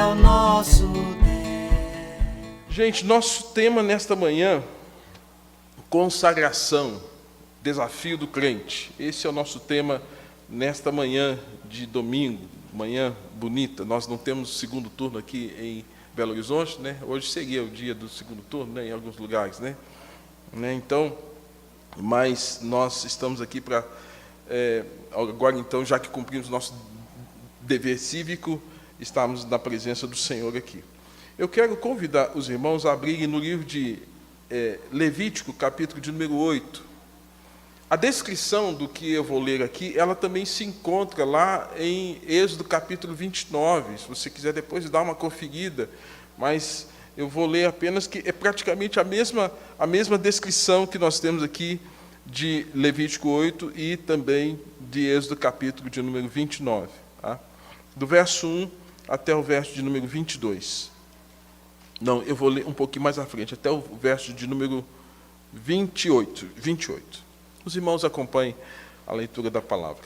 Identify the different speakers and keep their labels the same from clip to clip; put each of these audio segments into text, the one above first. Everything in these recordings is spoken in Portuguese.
Speaker 1: é o nosso Deus.
Speaker 2: Gente, nosso tema nesta manhã, consagração, desafio do crente. Esse é o nosso tema nesta manhã de domingo, manhã bonita. Nós não temos segundo turno aqui em Belo Horizonte, né? Hoje seria o dia do segundo turno, né? Em alguns lugares, né? Então, mas nós estamos aqui para, agora então, já que cumprimos nosso dever cívico, estamos na presença do Senhor aqui. Eu quero convidar os irmãos a abrirem no livro de Levítico, capítulo de número 8. A descrição do que eu vou ler aqui, ela também se encontra lá em Êxodo, capítulo 29. Se você quiser depois dar uma conferida, mas eu vou ler apenas que é praticamente a mesma descrição que nós temos aqui de Levítico 8 e também de Êxodo, capítulo de número 29. Tá? Do verso 1 até o verso de número 22. Não, eu vou ler um pouquinho mais à frente, até o verso de número 28. Os irmãos acompanhem a leitura da palavra.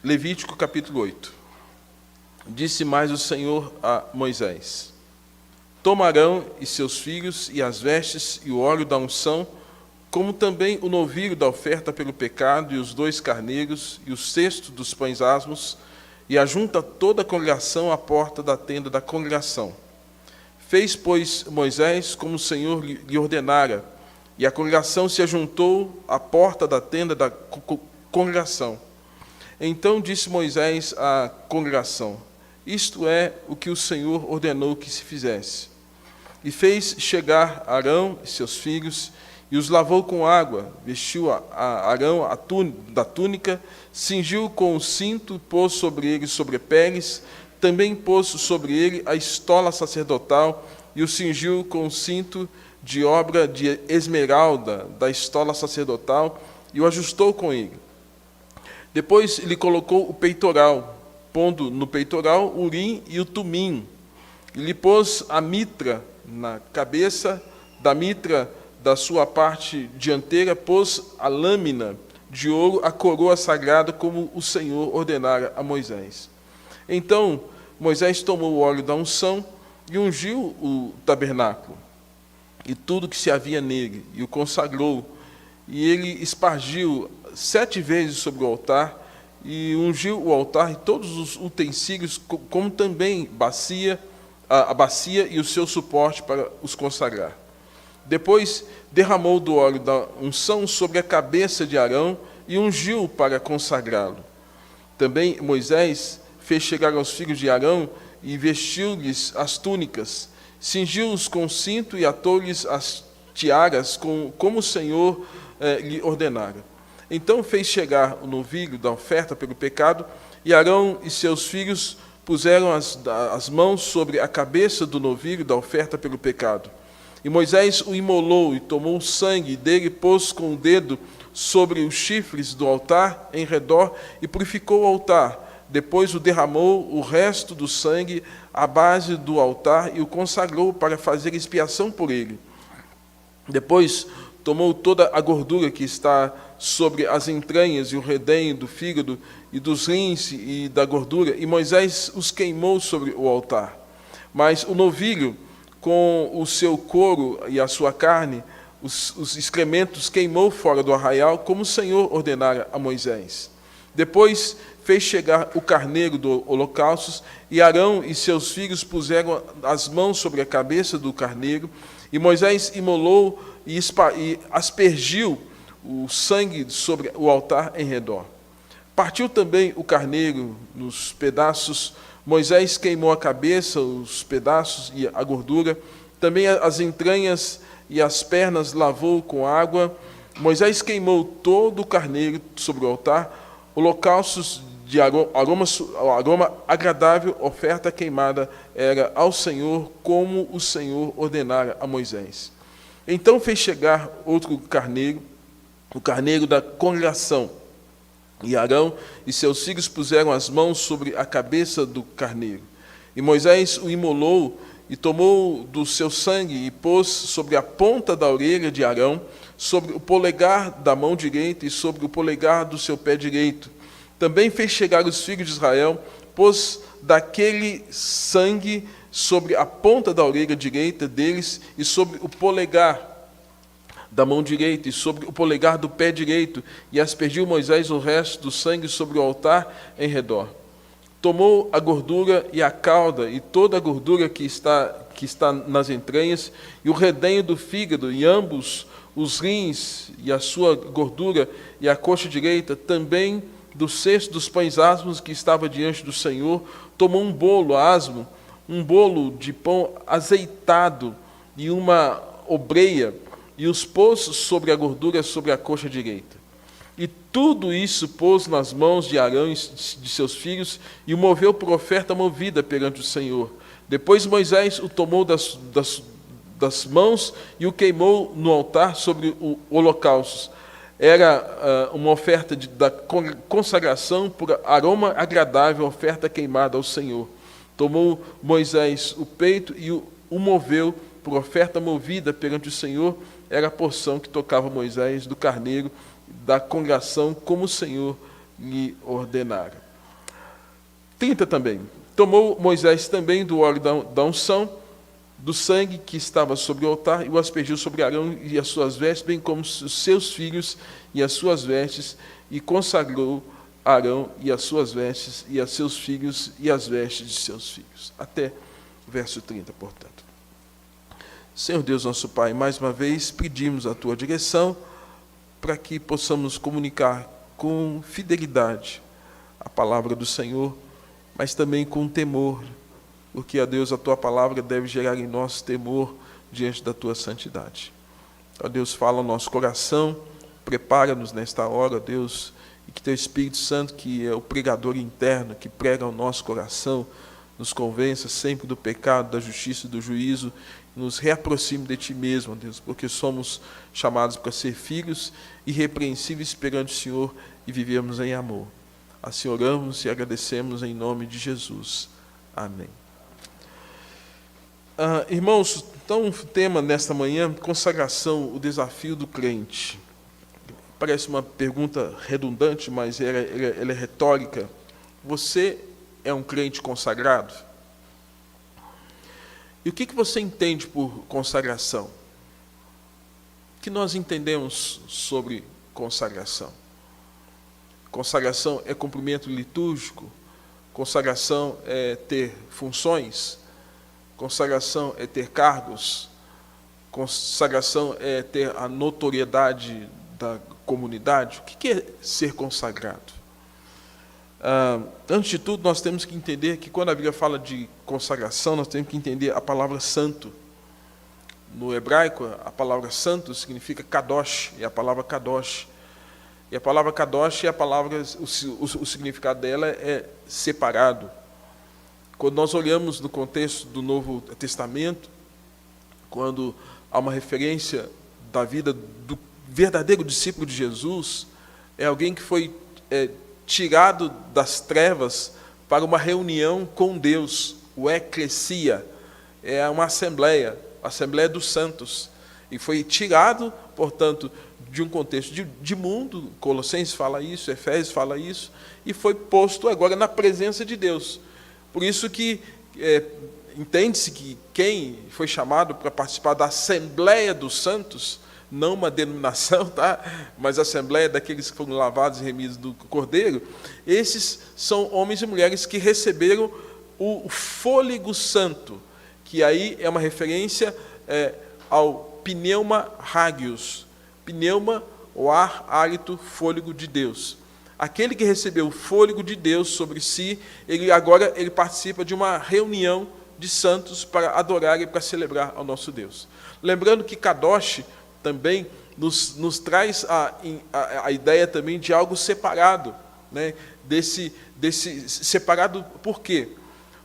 Speaker 2: Levítico, capítulo 8. Disse mais o Senhor a Moisés: Toma Arão e seus filhos, e as vestes, e o óleo da unção, como também o novilho da oferta pelo pecado, e os 2 carneiros, e o cesto dos pães asmos, e ajunta toda a congregação à porta da tenda da congregação. Fez, pois, Moisés como o Senhor lhe ordenara, e a congregação se ajuntou à porta da tenda da congregação. Então disse Moisés à congregação: Isto é o que o Senhor ordenou que se fizesse. E fez chegar Arão e seus filhos, e os lavou com água, vestiu a Arão da túnica, cingiu com o cinto, pôs sobre ele sobrepeles, também pôs sobre ele a estola sacerdotal, e o cingiu com o cinto de obra de esmeralda da estola sacerdotal, e o ajustou com ele. Depois lhe colocou o peitoral, pondo no peitoral o urim e o tumim, e lhe pôs a mitra na cabeça da mitra da sua parte dianteira, pôs a lâmina de ouro, a coroa sagrada, como o Senhor ordenara a Moisés. Então Moisés tomou o óleo da unção e ungiu o tabernáculo e tudo que se havia nele, e o consagrou, e ele espargiu 7 vezes sobre o altar, e ungiu o altar e todos os utensílios, como também a bacia e o seu suporte para os consagrar. Depois derramou do óleo da unção sobre a cabeça de Arão e ungiu para consagrá-lo. Também Moisés fez chegar aos filhos de Arão e vestiu-lhes as túnicas, cingiu-os com cinto e atou-lhes as tiaras, como o Senhor lhe ordenara. Então fez chegar o novilho da oferta pelo pecado, e Arão e seus filhos puseram as mãos sobre a cabeça do novilho da oferta pelo pecado. E Moisés o imolou e tomou o sangue dele, pôs com o dedo sobre os chifres do altar em redor e purificou o altar. Depois o derramou o resto do sangue à base do altar e o consagrou para fazer expiação por ele. Depois tomou toda a gordura que está sobre as entranhas e o redenho do fígado e dos rins e da gordura, e Moisés os queimou sobre o altar. Mas o novilho, com o seu couro e a sua carne, os excrementos, queimou fora do arraial, como o Senhor ordenara a Moisés. Depois fez chegar o carneiro do holocausto, e Arão e seus filhos puseram as mãos sobre a cabeça do carneiro, e Moisés imolou e aspergiu o sangue sobre o altar em redor. Partiu também o carneiro nos pedaços. Moisés queimou a cabeça, os pedaços e a gordura, também as entranhas e as pernas lavou com água. Moisés queimou todo o carneiro sobre o altar, holocaustos de aroma agradável, oferta queimada era ao Senhor, como o Senhor ordenara a Moisés. Então fez chegar outro carneiro, o carneiro da congregação, e Arão e seus filhos puseram as mãos sobre a cabeça do carneiro. E Moisés o imolou e tomou do seu sangue e pôs sobre a ponta da orelha de Arão, sobre o polegar da mão direita e sobre o polegar do seu pé direito. Também fez chegar os filhos de Israel, pôs daquele sangue sobre a ponta da orelha direita deles e sobre o polegar da mão direita e sobre o polegar do pé direito, e aspergiu Moisés o resto do sangue sobre o altar em redor. Tomou a gordura e a cauda, e toda a gordura que está nas entranhas, e o redenho do fígado, e ambos os rins, e a sua gordura, e a coxa direita, também do cesto dos pães asmos que estava diante do Senhor, tomou um bolo asmo, um bolo de pão azeitado, e uma obreia, e os pôs sobre a gordura sobre a coxa direita. E tudo isso pôs nas mãos de Arão e de seus filhos, e o moveu por oferta movida perante o Senhor. Depois Moisés o tomou das mãos e o queimou no altar sobre o holocausto. Era uma oferta da consagração por aroma agradável, oferta queimada ao Senhor. Tomou Moisés o peito e o moveu por oferta movida perante o Senhor. Era a porção que tocava Moisés do carneiro da congregação, como o Senhor lhe ordenara. 30 também. Tomou Moisés também do óleo da unção, do sangue que estava sobre o altar, e o aspergiu sobre Arão e as suas vestes, bem como os seus filhos e as suas vestes, e consagrou Arão e as suas vestes, e a seus filhos e as vestes de seus filhos. Até o verso 30, portanto. Senhor Deus, nosso Pai, mais uma vez pedimos a Tua direção para que possamos comunicar com fidelidade a palavra do Senhor, mas também com temor, porque, ó Deus, a Tua palavra deve gerar em nós temor diante da Tua santidade. Ó Deus, fala ao nosso coração, prepara-nos nesta hora, ó Deus, e que Teu Espírito Santo, que é o pregador interno, que prega ao nosso coração, nos convença sempre do pecado, da justiça e do juízo, nos reaproxime de Ti mesmo, ó Deus, porque somos chamados para ser filhos irrepreensíveis perante o Senhor e vivemos em amor. Assim oramos e agradecemos em nome de Jesus. Amém. Irmãos, então o tema nesta manhã, consagração, o desafio do crente. Parece uma pergunta redundante, mas ela é retórica. Você é um crente consagrado? E o que você entende por consagração? O que nós entendemos sobre consagração? Consagração é cumprimento litúrgico? Consagração é ter funções? Consagração é ter cargos? Consagração é ter a notoriedade da comunidade? O que é ser consagrado? Antes de tudo, nós temos que entender que quando a Bíblia fala de consagração, nós temos que entender a palavra santo. No hebraico, a palavra santo significa kadosh, e a palavra kadosh. E a palavra kadosh, o significado dela é separado. Quando nós olhamos no contexto do Novo Testamento, quando há uma referência da vida do verdadeiro discípulo de Jesus, é alguém que foi tirado das trevas para uma reunião com Deus, o eclesia, é uma assembleia, a Assembleia dos Santos, e foi tirado, portanto, de um contexto de mundo, Colossenses fala isso, Efésios fala isso, e foi posto agora na presença de Deus. Por isso que entende-se que quem foi chamado para participar da Assembleia dos Santos, não uma denominação, tá? Mas a Assembleia daqueles que foram lavados e remidos do Cordeiro, esses são homens e mulheres que receberam o fôlego santo, que aí é uma referência ao pneuma hagios, pneuma, o ar, hálito, fôlego de Deus. Aquele que recebeu o fôlego de Deus sobre si, ele participa de uma reunião de santos para adorar e para celebrar ao nosso Deus. Lembrando que Kadosh também nos traz a ideia também de algo separado, né? Desse separado por quê?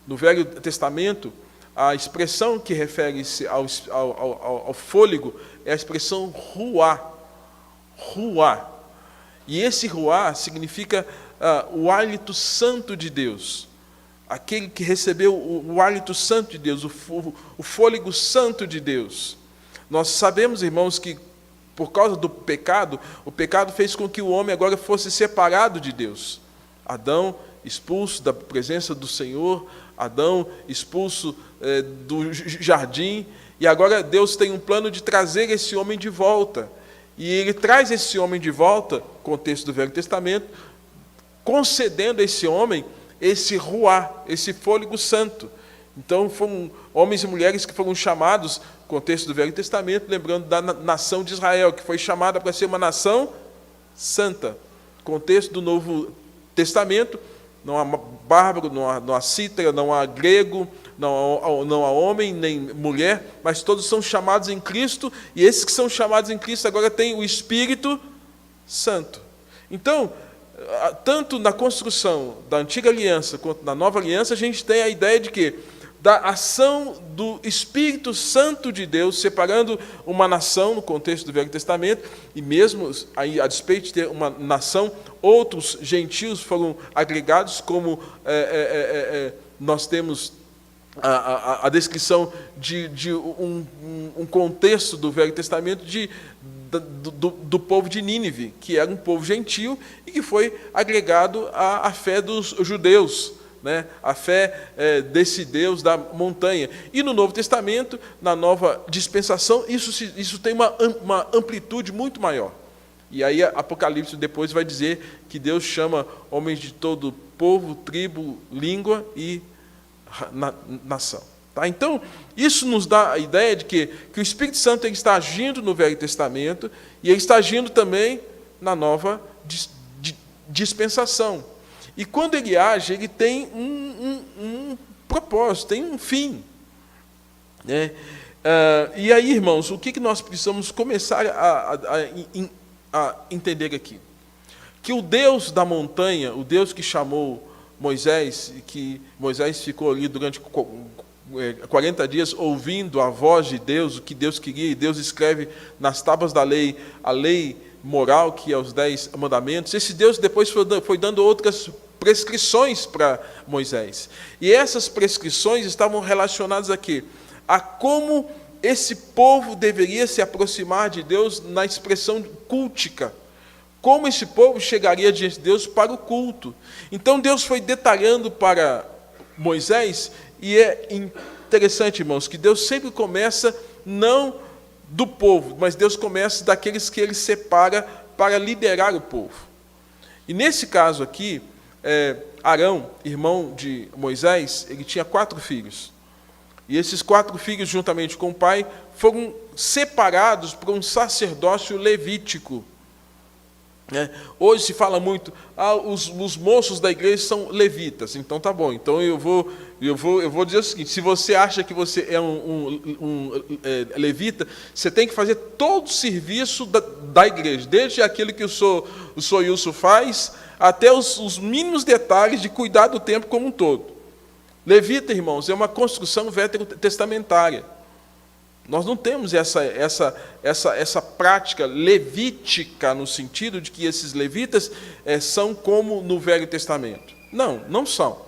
Speaker 2: No Velho Testamento, a expressão que refere-se ao fôlego é a expressão ruá. Ruá. E esse ruá significa o hálito santo de Deus. Aquele que recebeu o hálito santo de Deus, o fôlego santo de Deus. Nós sabemos, irmãos, que por causa do pecado, o pecado fez com que o homem agora fosse separado de Deus. Adão expulso da presença do Senhor, Adão expulso do jardim, e agora Deus tem um plano de trazer esse homem de volta. E ele traz esse homem de volta, contexto do Velho Testamento, concedendo a esse homem esse ruá, esse fôlego santo. Então foram homens e mulheres que foram chamados, contexto do Velho Testamento, lembrando da nação de Israel, que foi chamada para ser uma nação santa. Contexto do Novo Testamento, não há bárbaro, não há cítara, não há grego, não há homem nem mulher, mas todos são chamados em Cristo, e esses que são chamados em Cristo agora têm o Espírito Santo. Então, tanto na construção da antiga aliança quanto na nova aliança, a gente tem a ideia de que da ação do Espírito Santo de Deus, separando uma nação no contexto do Velho Testamento, e mesmo aí, a despeito de ter uma nação, outros gentios foram agregados, como nós temos a descrição de um contexto do Velho Testamento do povo de Nínive, que era um povo gentio e que foi agregado à fé dos judeus, né? A fé desse Deus da montanha. E no Novo Testamento, na nova dispensação, isso tem uma amplitude muito maior. E aí Apocalipse depois vai dizer que Deus chama homens de todo povo, tribo, língua e nação. Tá? Então, isso nos dá a ideia de que o Espírito Santo ele está agindo no Velho Testamento e ele está agindo também na nova dispensação. E quando ele age, ele tem um propósito, tem um fim. Né? E aí, irmãos, o que nós precisamos começar a entender aqui? Que o Deus da montanha, o Deus que chamou Moisés, e que Moisés ficou ali durante 40 dias ouvindo a voz de Deus, o que Deus queria, e Deus escreve nas tábuas da lei, a lei moral, que é os 10 mandamentos. Esse Deus depois foi dando outras prescrições para Moisés. E essas prescrições estavam relacionadas aqui, a como esse povo deveria se aproximar de Deus na expressão cultica. Como esse povo chegaria diante de Deus para o culto. Então Deus foi detalhando para Moisés, e é interessante, irmãos, que Deus sempre começa não do povo, mas Deus começa daqueles que Ele separa para liderar o povo. E nesse caso aqui, Arão, irmão de Moisés, ele tinha 4 filhos. E esses 4 filhos, juntamente com o pai, foram separados para um sacerdócio levítico. Hoje se fala muito, os moços da igreja são levitas. Então tá bom, então eu vou dizer o seguinte: se você acha que você é um levita, você tem que fazer todo o serviço da igreja, desde aquilo que o senhor Wilson faz, até os mínimos detalhes de cuidar do templo como um todo. Levita, irmãos, é uma construção veterotestamentária. Nós não temos essa prática levítica, no sentido de que esses levitas são como no Velho Testamento. Não são.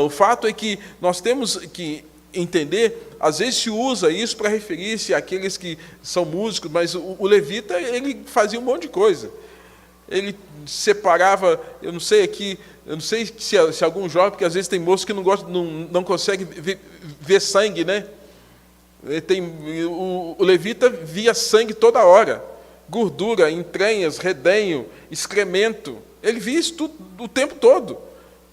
Speaker 2: O fato é que nós temos que entender, às vezes se usa isso para referir-se àqueles que são músicos, mas o levita, ele fazia um monte de coisa. Ele separava, eu não sei se algum jovem, porque às vezes tem moço que não consegue ver sangue, né? O levita via sangue toda hora, gordura, entranhas, redenho, excremento. Ele via isso tudo, o tempo todo,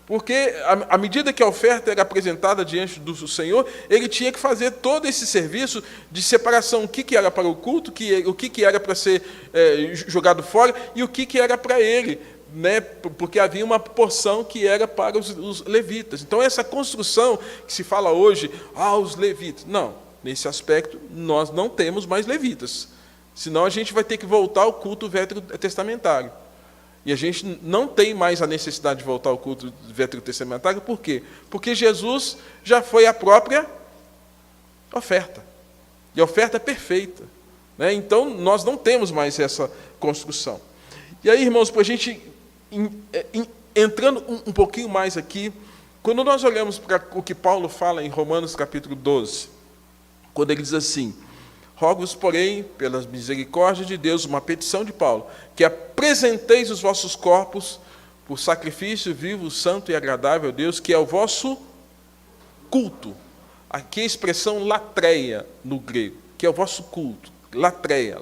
Speaker 2: porque à medida que a oferta era apresentada diante do Senhor, ele tinha que fazer todo esse serviço de separação, o que era para o culto, o que era para ser jogado fora e o que era para ele, né? Porque havia uma porção que era para os levitas. Então essa construção que se fala hoje, os levitas, não. Nesse aspecto, nós não temos mais levitas. Senão a gente vai ter que voltar ao culto veterotestamentário. E a gente não tem mais a necessidade de voltar ao culto veterotestamentário. Por quê? Porque Jesus já foi a própria oferta. E a oferta é perfeita. Né? Então, nós não temos mais essa construção. E aí, irmãos, para a gente entrando um pouquinho mais aqui, quando nós olhamos para o que Paulo fala em Romanos capítulo 12, quando ele diz assim: rogo-vos, porém, pelas misericórdias de Deus, uma petição de Paulo, que apresenteis os vossos corpos por sacrifício vivo, santo e agradável a Deus, que é o vosso culto. Aqui a expressão latreia no grego, que é o vosso culto. Latreia,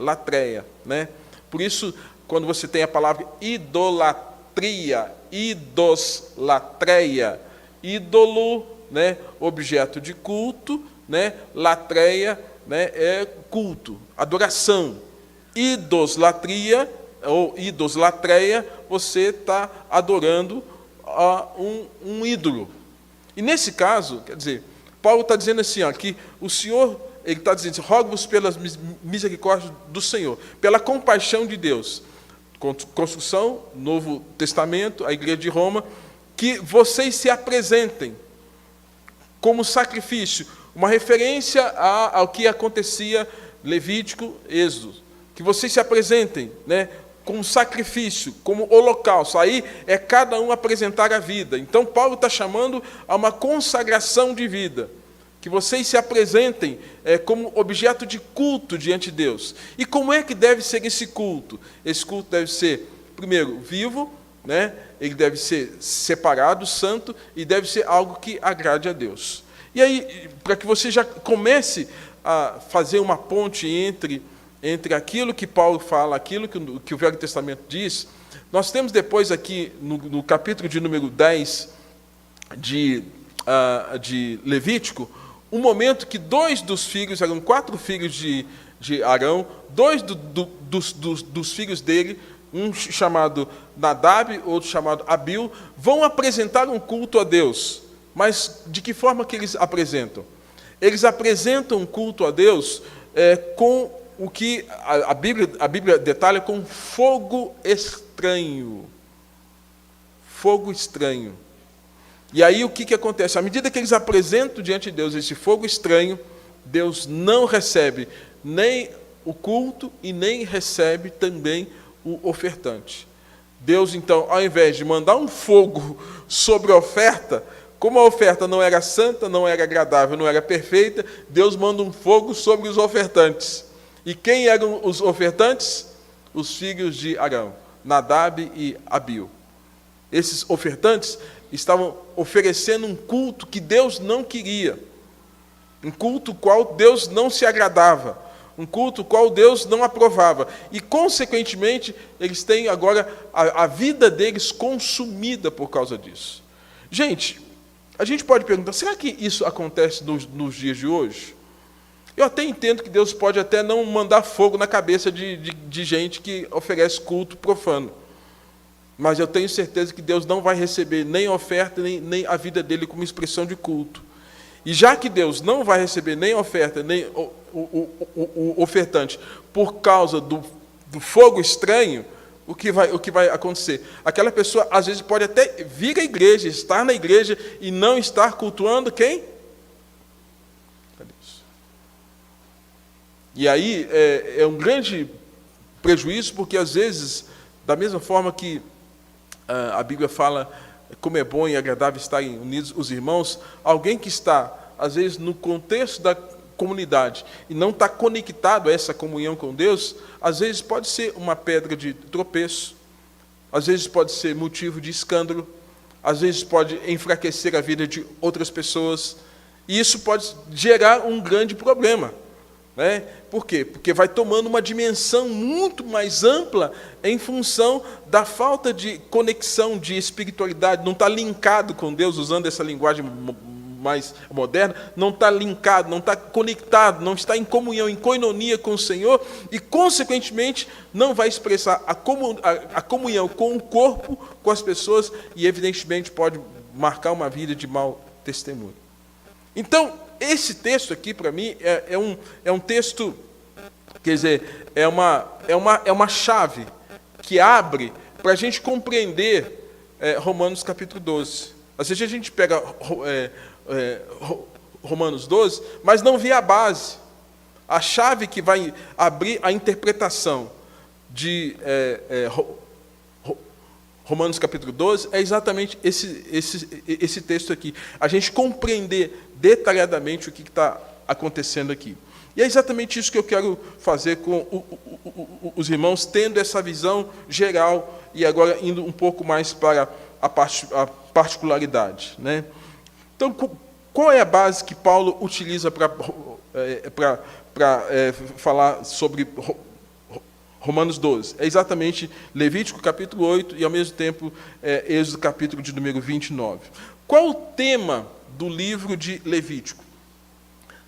Speaker 2: né? Por isso, quando você tem a palavra idolatria, idoslatreia, ídolo, né? Objeto de culto, né? Latreia, né? É culto, adoração. Idoslatria ou idoslatreia, você está adorando a um ídolo. E nesse caso, quer dizer, Paulo está dizendo assim, ó, que o Senhor, ele está dizendo, rogo-vos pelas misericórdias do Senhor, pela compaixão de Deus, construção, Novo Testamento, a igreja de Roma, que vocês se apresentem como sacrifício, uma referência ao que acontecia Levítico, Êxodo, que vocês se apresentem, né, como sacrifício, como holocausto. Aí é cada um apresentar a vida. Então Paulo está chamando a uma consagração de vida, que vocês se apresentem como objeto de culto diante de Deus. E como é que deve ser esse culto? Esse culto deve ser, primeiro, vivo, né? Ele deve ser separado, santo, e deve ser algo que agrade a Deus. E aí, para que você já comece a fazer uma ponte entre aquilo que Paulo fala, aquilo que o Velho Testamento diz, nós temos depois aqui, no capítulo de número 10 de Levítico, um momento que dois dos filhos, eram 4 filhos de Arão, dois dos filhos dele, um chamado Nadab, outro chamado Abiú, vão apresentar um culto a Deus. Mas de que forma que eles apresentam? Eles apresentam um culto a Deus com o que a Bíblia detalha com fogo estranho. Fogo estranho. E aí o que acontece? À medida que eles apresentam diante de Deus esse fogo estranho, Deus não recebe nem o culto e nem recebe também o ofertante. Deus, então, ao invés de mandar um fogo sobre a oferta, como a oferta não era santa, não era agradável, não era perfeita, Deus manda um fogo sobre os ofertantes. E quem eram os ofertantes? Os filhos de Arão, Nadab e Abiú. Esses ofertantes estavam oferecendo um culto que Deus não queria, um culto qual Deus não se agradava, um culto qual Deus não aprovava. E, consequentemente, eles têm agora a vida deles consumida por causa disso. Gente, a gente pode perguntar, será que isso acontece nos dias de hoje? Eu até entendo que Deus pode até não mandar fogo na cabeça de gente que oferece culto profano. Mas eu tenho certeza que Deus não vai receber nem a oferta, nem a vida dele como expressão de culto. E já que Deus não vai receber nem a oferta, nem o ofertante, por causa do fogo estranho, o que vai acontecer? Aquela pessoa, às vezes, pode até vir à igreja, estar na igreja e não estar cultuando quem? E aí é um grande prejuízo, porque às vezes, da mesma forma que a Bíblia fala como é bom e agradável estarem unidos os irmãos, alguém que está, às vezes, no contexto da comunidade e não está conectado a essa comunhão com Deus, às vezes pode ser uma pedra de tropeço, às vezes pode ser motivo de escândalo, às vezes pode enfraquecer a vida de outras pessoas, e isso pode gerar um grande problema. Né? Por quê? Porque vai tomando uma dimensão muito mais ampla em função da falta de conexão, de espiritualidade, não está linkado com Deus, usando essa linguagem mais moderna, não está linkado, não está conectado, não está em comunhão, em koinonia com o Senhor, e, consequentemente, não vai expressar a comunhão com o corpo, com as pessoas, e, evidentemente, pode marcar uma vida de mau testemunho. Então, esse texto aqui, para mim, é um texto, quer dizer, é uma chave que abre para a gente compreender Romanos capítulo 12. Às vezes a gente pega Romanos 12, mas não vê a base. A chave que vai abrir a interpretação de Romanos capítulo 12 é exatamente esse texto aqui. A gente compreender detalhadamente o que está acontecendo aqui. E é exatamente isso que eu quero fazer com os irmãos, tendo essa visão geral e agora indo um pouco mais para a particularidade, né? Então, qual é a base que Paulo utiliza para falar sobre Romanos 12? É exatamente Levítico capítulo 8 e, ao mesmo tempo, Êxodo capítulo de número 29. Qual o tema do livro de Levítico?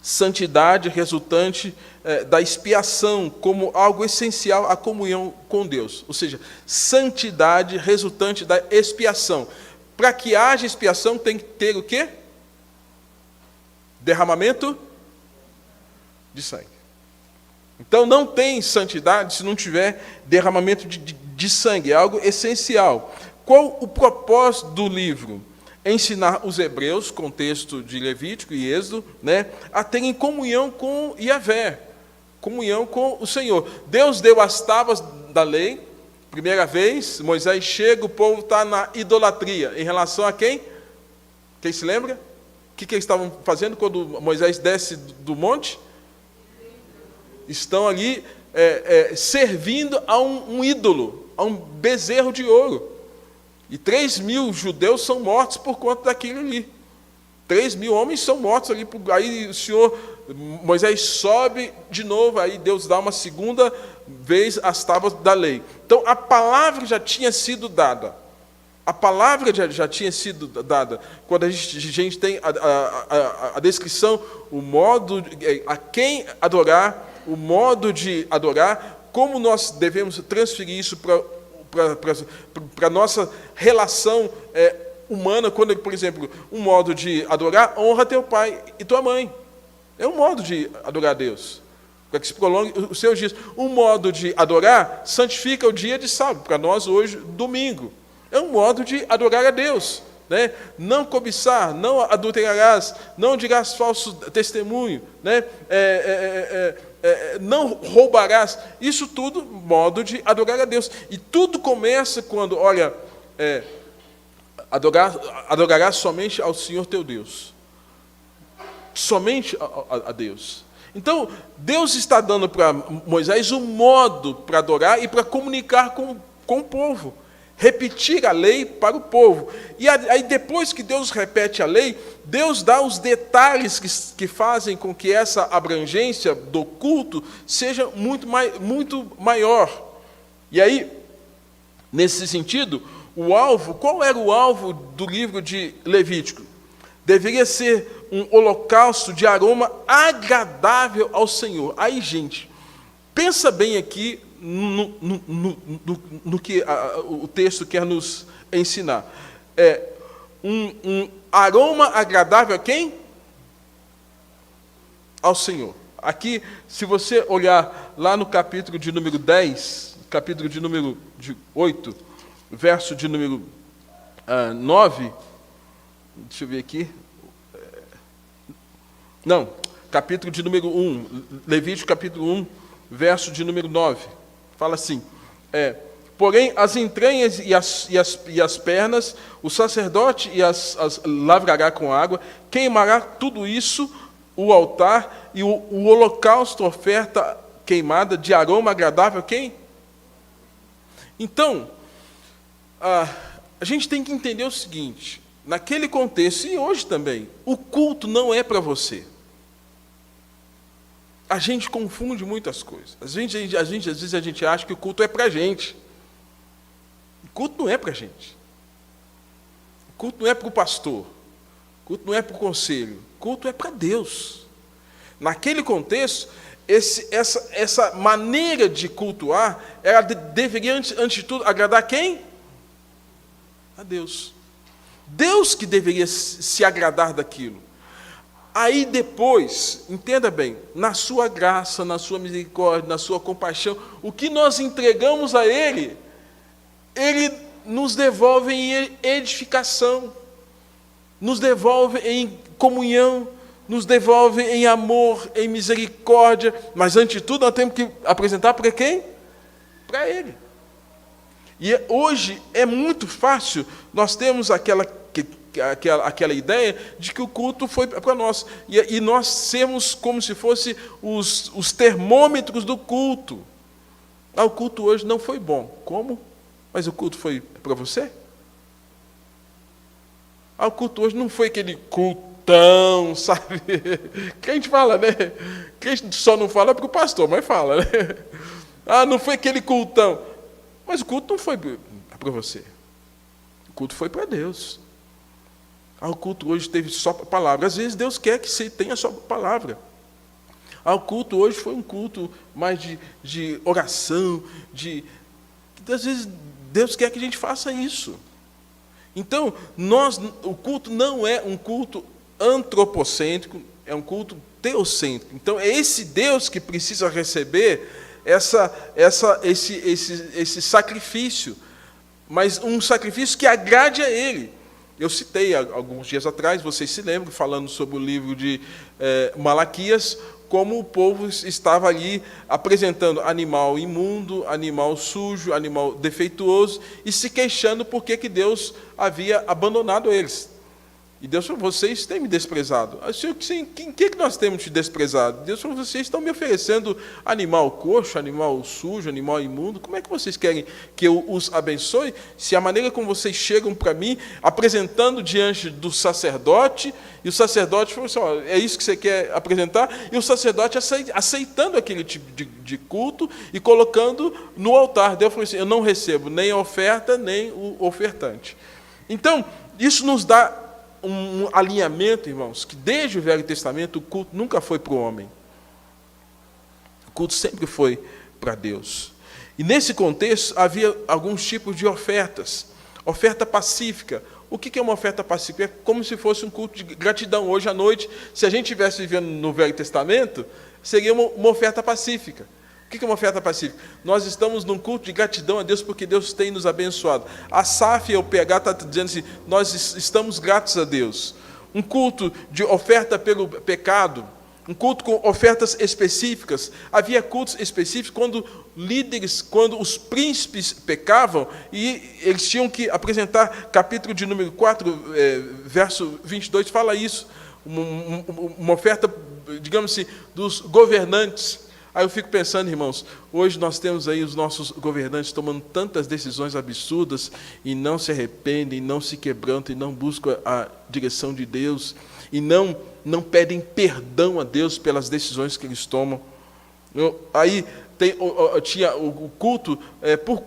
Speaker 2: Santidade resultante da expiação como algo essencial à comunhão com Deus. Ou seja, santidade resultante da expiação. Para que haja expiação tem que ter o quê? Derramamento de sangue. Então não tem santidade se não tiver derramamento de sangue. É algo essencial. Qual o propósito do livro? Ensinar os hebreus, contexto de Levítico e Êxodo, né, a terem comunhão com Yahvé, comunhão com o Senhor. Deus deu as tábuas da lei, primeira vez, Moisés chega, o povo está na idolatria. Em relação a quem? Quem se lembra? O que eles estavam fazendo quando Moisés desce do monte? Estão ali servindo a um ídolo, a um bezerro de ouro. E 3.000 judeus são mortos por conta daquilo ali. 3.000 homens são mortos ali. Aí Moisés sobe de novo, aí Deus dá uma segunda vez as tábuas da lei. Então a palavra já tinha sido dada. A palavra já tinha sido dada. Quando a gente tem a descrição, o modo, a quem adorar, o modo de adorar, como nós devemos transferir isso para a nossa relação humana, quando, por exemplo, um modo de adorar, honra teu pai e tua mãe. É um modo de adorar a Deus, para que se prolongue os seus dias. Um modo de adorar, santifica o dia de sábado, para nós hoje, domingo. É um modo de adorar a Deus, né? Não cobiçar, não adulterarás, não dirás falso testemunho, né? Não roubarás. Isso tudo, modo de adorar a Deus. E tudo começa quando, olha, adorarás somente ao Senhor teu Deus. Somente a Deus. Então, Deus está dando para Moisés um modo para adorar e para comunicar com o povo. Repetir a lei para o povo. E aí, depois que Deus repete a lei, Deus dá os detalhes que fazem com que essa abrangência do culto seja muito maior. E aí, nesse sentido, qual era o alvo do livro de Levítico? Deveria ser um holocausto de aroma agradável ao Senhor. Aí, gente, pensa bem aqui no que o texto quer nos ensinar. Um aroma agradável a quem? Ao Senhor. Aqui, se você olhar lá no capítulo de número 10, capítulo de número 8, verso de número 9, deixa eu ver aqui. Não, capítulo de número 1, Levítico capítulo 1, verso de número 9. Fala assim, porém as entranhas e as pernas, o sacerdote as lavrará com água, queimará tudo isso, o altar e o holocausto, oferta queimada de aroma agradável a quem? Então, a gente tem que entender o seguinte, naquele contexto, e hoje também, o culto não é para você. A gente confunde muitas coisas. Às vezes a gente acha que o culto é para a gente. O culto não é para a gente. O culto não é para o pastor. O culto não é para o conselho. O culto é para Deus. Naquele contexto, essa maneira de cultuar, ela deveria, antes de tudo, agradar quem? A Deus. Deus que deveria se agradar daquilo. Aí depois, entenda bem, na sua graça, na sua misericórdia, na sua compaixão, o que nós entregamos a Ele, Ele nos devolve em edificação, nos devolve em comunhão, nos devolve em amor, em misericórdia, mas antes de tudo nós temos que apresentar para quem? Para Ele. E hoje é muito fácil, nós temos aquela ideia de que o culto foi para nós. E nós sermos como se fossem os termômetros do culto. O culto hoje não foi bom. Como? Mas o culto foi para você? O culto hoje não foi aquele cultão, sabe? Que a gente fala, né? Que a gente só não fala para o pastor, mas fala, né? Não foi aquele cultão. Mas o culto não foi para você. O culto foi para Deus. O culto hoje teve só palavra. Às vezes Deus quer que você tenha só palavra. O culto hoje foi um culto mais de oração, às vezes Deus quer que a gente faça isso. Então, o culto não é um culto antropocêntrico, é um culto teocêntrico. Então, é esse Deus que precisa receber esse sacrifício, mas um sacrifício que agrade a Ele. Eu citei alguns dias atrás, vocês se lembram, falando sobre o livro de Malaquias, como o povo estava ali apresentando animal imundo, animal sujo, animal defeituoso, e se queixando porque que Deus havia abandonado eles. E Deus falou, vocês têm me desprezado. Em que nós temos te desprezado? Deus falou, vocês estão me oferecendo animal coxo, animal sujo, animal imundo. Como é que vocês querem que eu os abençoe? Se a maneira como vocês chegam para mim, apresentando diante do sacerdote, e o sacerdote falou assim, é isso que você quer apresentar? E o sacerdote aceitando aquele tipo de culto e colocando no altar. Deus falou assim, eu não recebo nem a oferta, nem o ofertante. Então, isso nos dá um alinhamento, irmãos, que desde o Velho Testamento o culto nunca foi para o homem. O culto sempre foi para Deus. E nesse contexto havia alguns tipos de ofertas. Oferta pacífica. O que é uma oferta pacífica? É como se fosse um culto de gratidão. Hoje à noite, se a gente estivesse vivendo no Velho Testamento, seria uma oferta pacífica. O que é uma oferta pacífica? Nós estamos num culto de gratidão a Deus porque Deus tem nos abençoado. A SAF e o PH está dizendo assim, nós estamos gratos a Deus. Um culto de oferta pelo pecado, um culto com ofertas específicas. Havia cultos específicos quando os príncipes pecavam e eles tinham que apresentar, capítulo de número 4, verso 22, fala isso. Uma oferta, digamos assim, dos governantes. Aí eu fico pensando, irmãos, hoje nós temos aí os nossos governantes tomando tantas decisões absurdas e não se arrependem, não se quebrantam e não buscam a direção de Deus e não pedem perdão a Deus pelas decisões que eles tomam. Aí tinha o culto por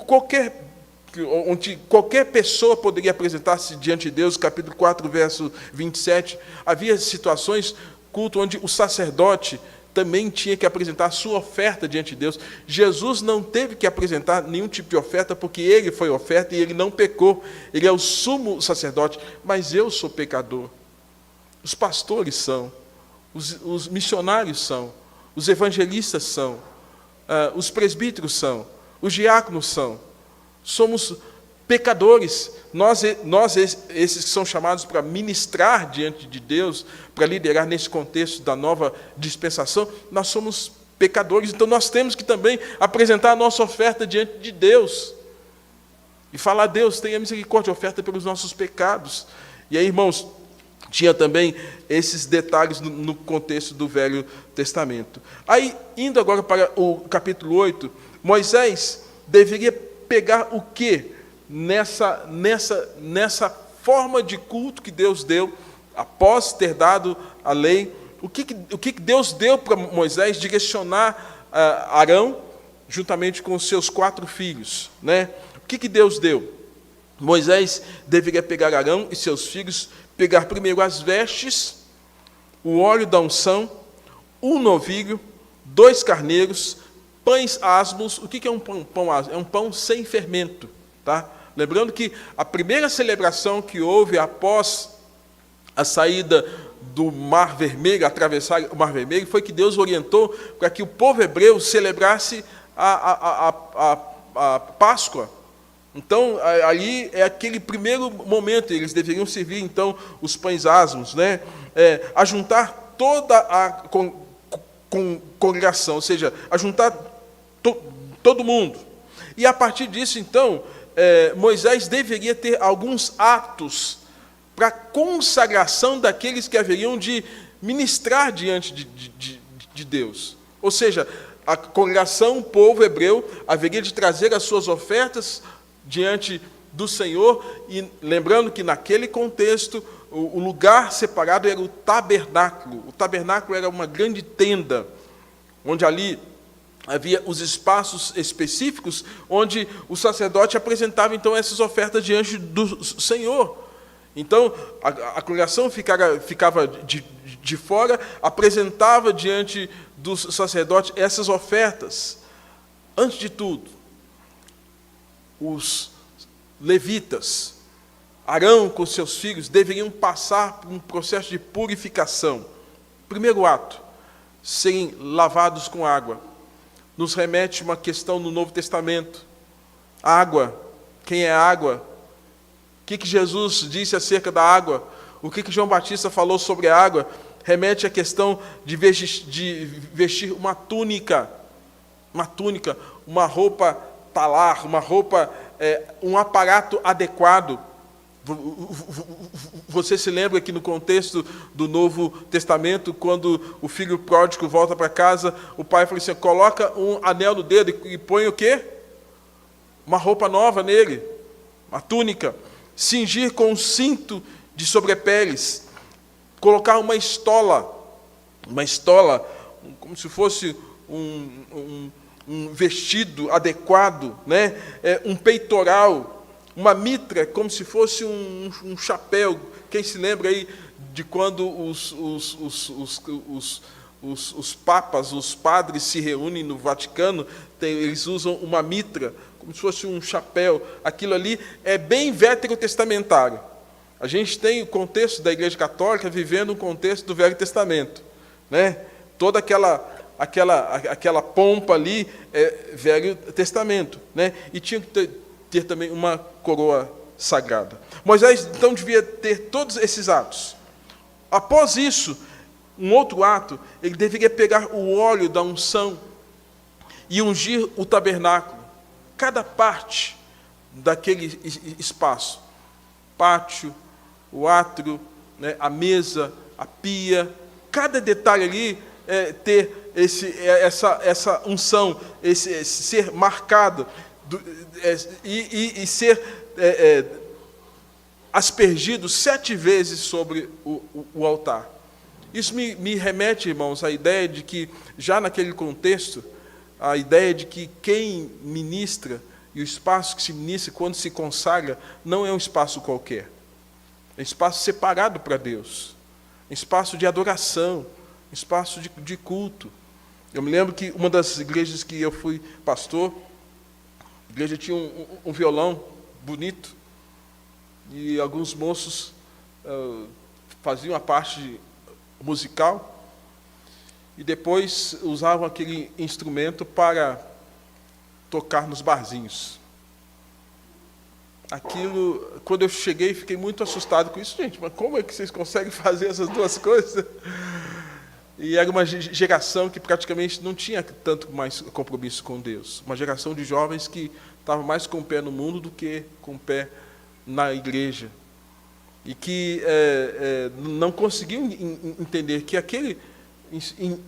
Speaker 2: onde qualquer pessoa poderia apresentar-se diante de Deus, capítulo 4, verso 27. Havia situações, culto onde o sacerdote também tinha que apresentar a sua oferta diante de Deus. Jesus não teve que apresentar nenhum tipo de oferta, porque ele foi oferta e ele não pecou. Ele é o sumo sacerdote, mas eu sou pecador. Os pastores são, os missionários são, os evangelistas são, os presbíteros são, os diáconos são. Somos pecadores. Nós esses que são chamados para ministrar diante de Deus, para liderar nesse contexto da nova dispensação, nós somos pecadores, então nós temos que também apresentar a nossa oferta diante de Deus. E falar, Deus, tenha misericórdia, oferta pelos nossos pecados. E aí, irmãos, tinha também esses detalhes no contexto do Velho Testamento. Aí, indo agora para o capítulo 8, Moisés deveria pegar o quê? Nessa forma de culto que Deus deu, após ter dado a lei, o que Deus deu para Moisés direcionar Arão, juntamente com os seus 4 filhos, né? O que Deus deu? Moisés deveria pegar Arão e seus filhos, pegar primeiro as vestes, o óleo da unção, um novilho, 2 carneiros, pães asmos. O que é um pão asmo? É um pão sem fermento, tá? Lembrando que a primeira celebração que houve após a saída do Mar Vermelho, atravessar o Mar Vermelho, foi que Deus orientou para que o povo hebreu celebrasse a Páscoa. Então, ali é aquele primeiro momento, eles deveriam servir, então, os pães asmos, né? Ajuntar toda a congregação, ou seja, ajuntar todo mundo. E, a partir disso, então, Moisés deveria ter alguns atos para a consagração daqueles que haveriam de ministrar diante de Deus. Ou seja, a congregação, o povo hebreu, haveria de trazer as suas ofertas diante do Senhor, e lembrando que naquele contexto, o lugar separado era o tabernáculo. O tabernáculo era uma grande tenda, onde ali havia os espaços específicos, onde o sacerdote apresentava, então, essas ofertas diante do Senhor. Então, a congregação ficava de fora, apresentava diante do sacerdote essas ofertas. Antes de tudo, os levitas, Arão com seus filhos, deveriam passar por um processo de purificação. Primeiro ato, serem lavados com água. Nos remete uma questão no Novo Testamento. Água. Quem é água? O que Jesus disse acerca da água? O que João Batista falou sobre a água? Remete à questão de vestir uma túnica, uma roupa talar, uma roupa, um aparato adequado. Você se lembra que no contexto do Novo Testamento, quando o filho pródigo volta para casa, o pai fala assim: coloca um anel no dedo e põe o quê? Uma roupa nova nele, uma túnica. Cingir com um cinto de sobrepeles, colocar uma estola, como se fosse um vestido adequado, né? Um peitoral, uma mitra, como se fosse um chapéu. Quem se lembra aí de quando os papas, os padres se reúnem no Vaticano, eles usam uma mitra, como se fosse um chapéu. Aquilo ali é bem veterotestamentário. A gente tem o contexto da Igreja Católica vivendo um contexto do Velho Testamento, né? Toda aquela pompa ali é Velho Testamento, né? E tinha que ter também uma coroa sagrada. Moisés, então, devia ter todos esses atos. Após isso, um outro ato, ele deveria pegar o óleo da unção e ungir o tabernáculo, cada parte daquele espaço, pátio, o átrio, né, a mesa, a pia, cada detalhe ali ter essa unção, esse ser marcado, e ser aspergido 7 vezes sobre o altar. Isso me remete, irmãos, à ideia de que, já naquele contexto, a ideia de que quem ministra e o espaço que se ministra, quando se consagra, não é um espaço qualquer. É um espaço separado para Deus. É um espaço de adoração, um espaço de culto. Eu me lembro que uma das igrejas que eu fui pastor, a igreja tinha um violão bonito, e alguns moços faziam a parte musical, e depois usavam aquele instrumento para tocar nos barzinhos. Aquilo, quando eu cheguei, fiquei muito assustado com isso. Gente, mas como é que vocês conseguem fazer essas duas coisas? E era uma geração que praticamente não tinha tanto mais compromisso com Deus. Uma geração de jovens que estava mais com o pé no mundo do que com o pé na igreja. E que não conseguiam entender que aquele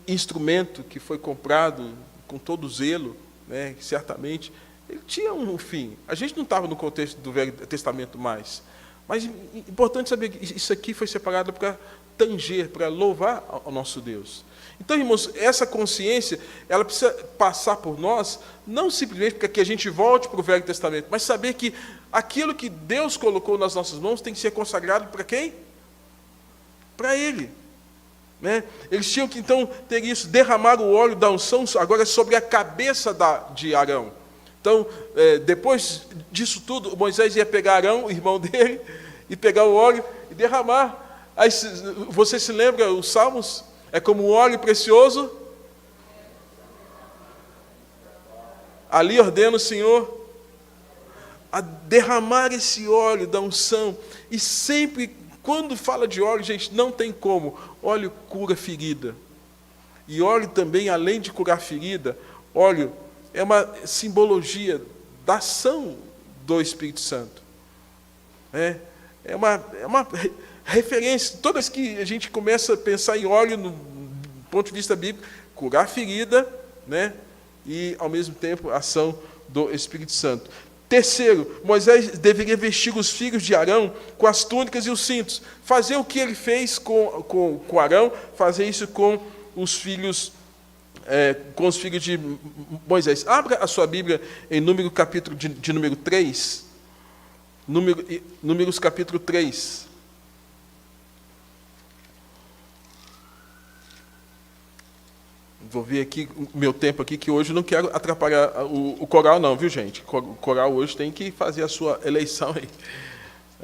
Speaker 2: instrumento que foi comprado com todo zelo, né, certamente, ele tinha um fim. A gente não estava no contexto do Velho Testamento mais. Mas é importante saber que isso aqui foi separado para tanger, para louvar ao nosso Deus. Então, irmãos, essa consciência, ela precisa passar por nós, não simplesmente para que a gente volte para o Velho Testamento, mas saber que aquilo que Deus colocou nas nossas mãos tem que ser consagrado para quem? Para Ele. Né? Eles tinham que, então, ter isso, derramar o óleo da unção agora sobre a cabeça de Arão. Então, depois disso tudo, Moisés ia pegar Arão, o irmão dele, e pegar o óleo e derramar. Aí, você se lembra, os Salmos? É como um óleo precioso. Ali ordena o Senhor a derramar esse óleo da unção. E sempre, quando fala de óleo, gente, não tem como. Óleo cura ferida. E óleo também, além de curar ferida, óleo é uma simbologia da ação do Espírito Santo. É uma referência. Todas que a gente começa a pensar em óleo, no ponto de vista bíblico, curar ferida, né? E, ao mesmo tempo, a ação do Espírito Santo. Terceiro, Moisés deveria vestir os filhos de Arão com as túnicas e os cintos. Fazer o que ele fez com Arão, fazer isso com os filhos de Moisés. Abra a sua Bíblia em capítulo de número 3. Números capítulo 3. Vou ver aqui o meu tempo aqui, que hoje eu não quero atrapalhar o coral não, viu, gente? O coral hoje tem que fazer a sua eleição aí.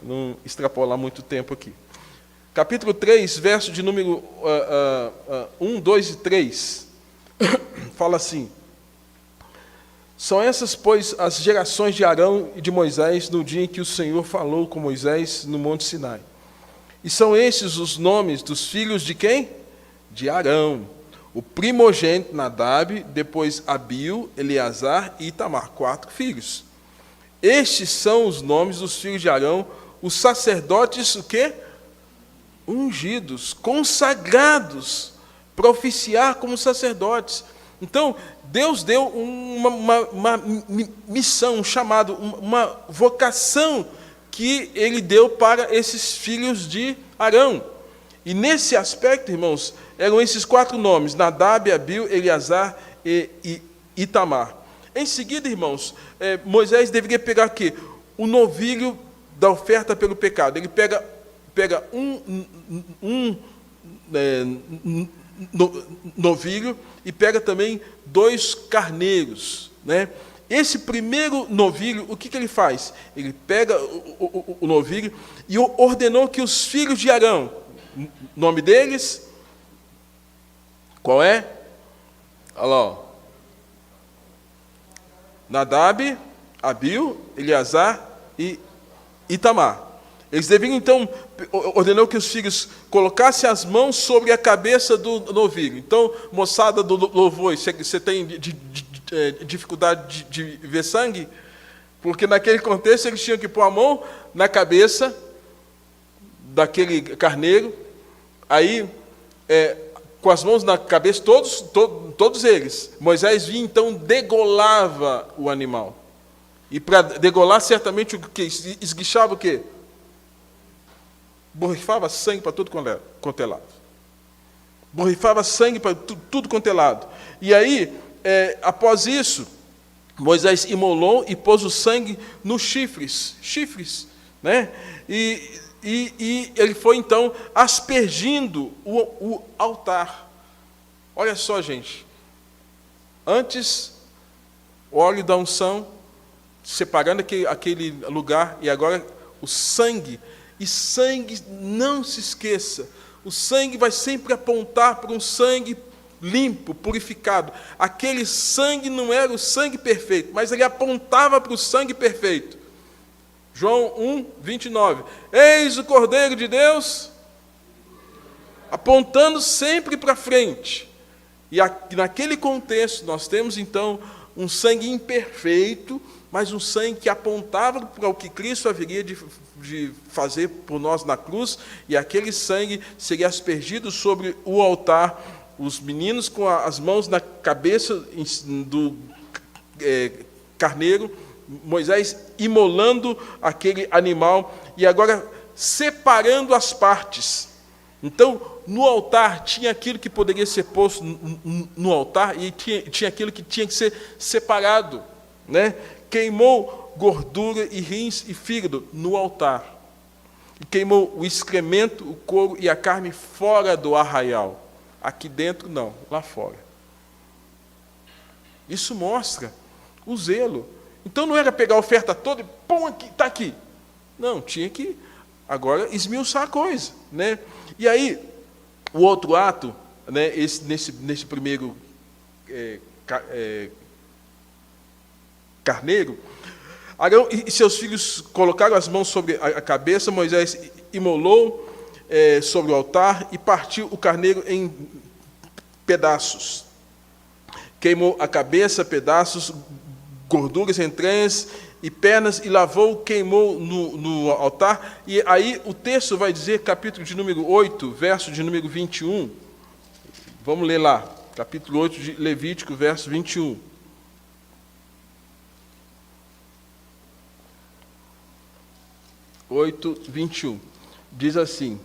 Speaker 2: Não extrapolar muito tempo aqui. Capítulo 3, verso de número 1, 2 e 3. Fala assim: são essas, pois, as gerações de Arão e de Moisés no dia em que o Senhor falou com Moisés no Monte Sinai. E são esses os nomes dos filhos de quem? De Arão. O primogênito Nadab, depois Abiú, Eleazar e Itamar, 4 filhos. Estes são os nomes dos filhos de Arão, os sacerdotes, o quê? Ungidos, consagrados, para oficiar como sacerdotes. Então, Deus deu uma missão, um chamado, uma vocação que Ele deu para esses filhos de Arão. E nesse aspecto, irmãos, eram esses 4 nomes: Nadab, Abiú, Eleazar e Itamar. Em seguida, irmãos, Moisés deveria pegar aqui o novilho da oferta pelo pecado. Ele pega um novilho e pega também 2 carneiros, né? Esse primeiro novilho, o que ele faz? Ele pega o novilho e ordenou que os filhos de Arão, nome deles, qual é? Olha lá, ó. Nadab, Abiú, Eleazar e Itamar. Eles deviam, então, ordenou que os filhos colocassem as mãos sobre a cabeça do novilho. Então, moçada do louvor, você tem dificuldade de ver sangue? Porque naquele contexto eles tinham que pôr a mão na cabeça daquele carneiro, aí, com as mãos na cabeça, todos eles. Moisés vinha, então, degolava o animal. E para degolar, certamente, o que? Esguichava o quê? Borrifava sangue para tudo quanto é lado. Borrifava sangue para tudo quanto é lado. E aí, após isso, Moisés imolou e pôs o sangue nos chifres, né? E ele foi, então, aspergindo o altar. Olha só, gente. Antes, o óleo da unção, separando aquele lugar, e agora o sangue. E sangue, não se esqueça, o sangue vai sempre apontar para um sangue limpo, purificado. Aquele sangue não era o sangue perfeito, mas ele apontava para o sangue perfeito. João 1, 29. Eis o Cordeiro de Deus, apontando sempre para frente. E naquele contexto, nós temos, então, um sangue imperfeito, mas um sangue que apontava para o que Cristo haveria de fazer por nós na cruz, e aquele sangue seria aspergido sobre o altar, os meninos com as mãos na cabeça do carneiro, Moisés imolando aquele animal, e agora separando as partes. Então, no altar, tinha aquilo que poderia ser posto no altar, e tinha aquilo que tinha que ser separado, né? Queimou gordura e rins e fígado no altar. E queimou o excremento, o couro e a carne fora do arraial. Aqui dentro não, lá fora. Isso mostra o zelo. Então não era pegar a oferta toda e pum, aqui, está aqui. Não, tinha que agora esmiuçar a coisa, né? E aí, o outro ato, né, nesse primeiro carneiro, Arão e seus filhos colocaram as mãos sobre a cabeça, Moisés imolou sobre o altar e partiu o carneiro em pedaços. Queimou a cabeça, pedaços, gorduras, entranhas e pernas, e lavou, queimou no altar. E aí o texto vai dizer, capítulo de número 8, verso de número 21. Vamos ler lá, capítulo 8 de Levítico, verso 21. 8, 21. Diz assim: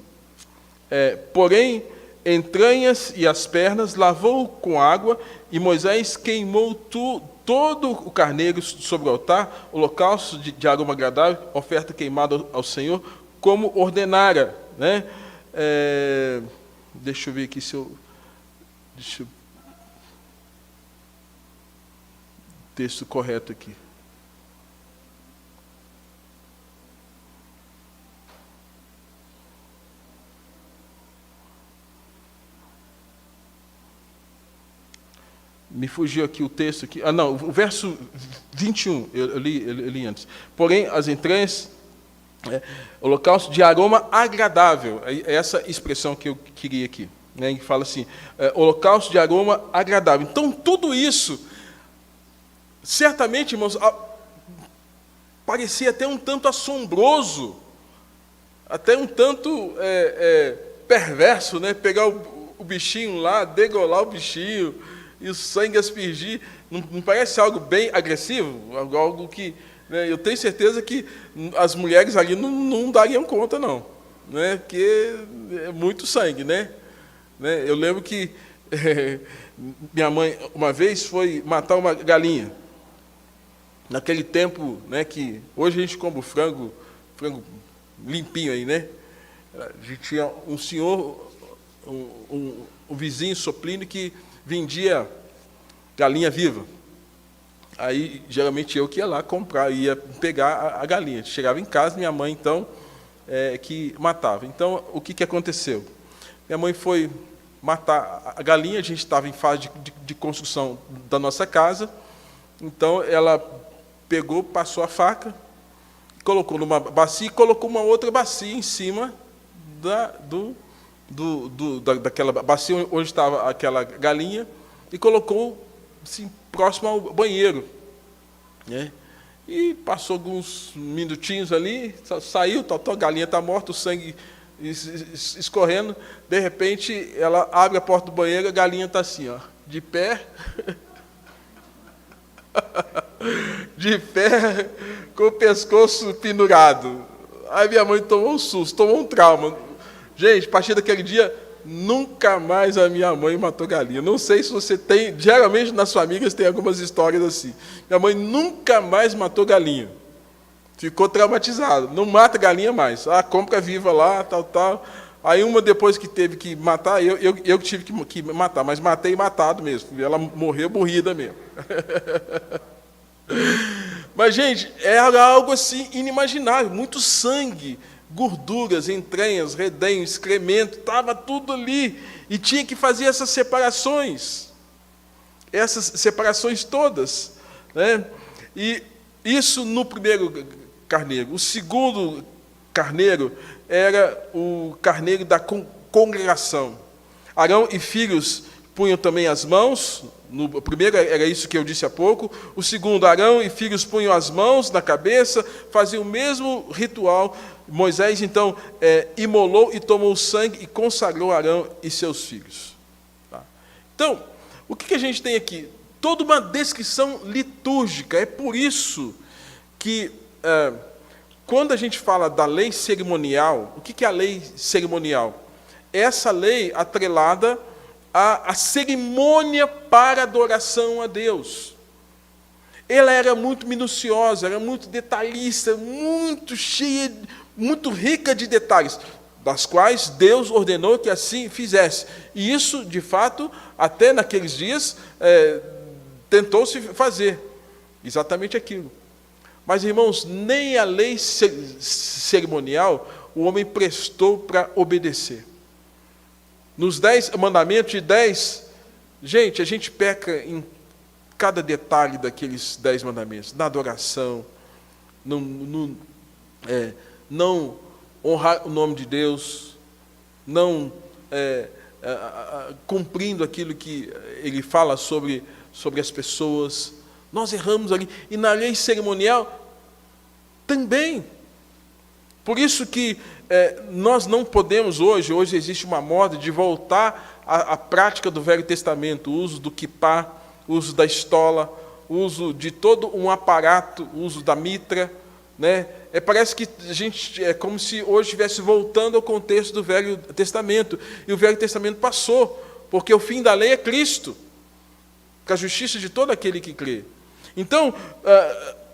Speaker 2: porém, entranhas e as pernas lavou com água, e Moisés queimou todo o carneiro sobre o altar, holocausto de aroma agradável, oferta queimada ao Senhor, como ordenara. Né? Deixa eu ver aqui se eu... Texto correto aqui. Me fugiu aqui o texto aqui. Não, o verso 21, eu li antes. Porém, as entranhas, holocausto de aroma agradável. É essa expressão que eu queria aqui. Né, que fala assim, holocausto de aroma agradável. Então, tudo isso, certamente, irmãos, parecia até um tanto assombroso, até um tanto perverso, né? Pegar o bichinho lá, degolar o bichinho, e o sangue aspergir, não parece algo bem agressivo? Algo que, né, eu tenho certeza que as mulheres ali não dariam conta, não. Né, porque é muito sangue, né? Eu lembro que minha mãe, uma vez, foi matar uma galinha. Naquele tempo, né, que hoje a gente come o frango limpinho aí, né? A gente tinha um senhor, um vizinho Soplino, que vendia galinha viva. Aí, geralmente, eu que ia lá comprar, ia pegar a galinha. Chegava em casa, minha mãe, então, que matava. Então, o que aconteceu? Minha mãe foi matar a galinha, a gente estava em fase de construção da nossa casa, então, ela pegou, passou a faca, colocou numa bacia e colocou uma outra bacia em cima daquela bacia onde estava aquela galinha, e colocou assim, próximo ao banheiro. Né? E passou alguns minutinhos ali, saiu, a galinha está morta, o sangue escorrendo. De repente, ela abre a porta do banheiro, a galinha está assim, ó, de pé, de pé, com o pescoço pendurado. Aí minha mãe tomou um susto, tomou um trauma. Gente, a partir daquele dia, nunca mais a minha mãe matou galinha. Não sei se você tem, geralmente nas famílias tem algumas histórias assim. Minha mãe nunca mais matou galinha. Ficou traumatizada. Não mata galinha mais. Compra viva lá, tal. Aí uma depois que teve que matar, eu tive que matar, mas matei matado mesmo. Ela morreu morrida mesmo. Mas, gente, era algo assim inimaginável. Muito sangue, gorduras, entranhas, redenho, excremento, estava tudo ali. E tinha que fazer essas separações todas. Né? E isso no primeiro carneiro. O segundo carneiro era o carneiro da congregação. Arão e filhos punham também as mãos. No primeiro era isso que eu disse há pouco. O segundo, Arão e filhos punham as mãos na cabeça, faziam o mesmo ritual. Moisés, então, imolou e tomou o sangue e consagrou Arão e seus filhos. Tá? Então, o que a gente tem aqui? Toda uma descrição litúrgica. É por isso que, quando a gente fala da lei cerimonial, o que é a lei cerimonial? É essa lei atrelada à cerimônia para adoração a Deus. Ela era muito minuciosa, era muito detalhista, muito cheia, muito rica de detalhes, das quais Deus ordenou que assim fizesse. E isso, de fato, até naqueles dias, tentou-se fazer exatamente aquilo. Mas, irmãos, nem a lei cerimonial o homem prestou para obedecer. Nos 10 mandamentos de 10, gente, a gente peca em cada detalhe daqueles 10 mandamentos. Na adoração, não honrar o nome de Deus, não cumprindo aquilo que ele fala sobre as pessoas. Nós erramos ali. E na lei cerimonial também. Por isso que nós não podemos hoje existe uma moda de voltar à prática do Velho Testamento, o uso do quipá, o uso da estola, o uso de todo um aparato, o uso da mitra, né? Parece que a gente é como se hoje estivesse voltando ao contexto do Velho Testamento, e o Velho Testamento passou, porque o fim da lei é Cristo, com a justiça de todo aquele que crê. Então,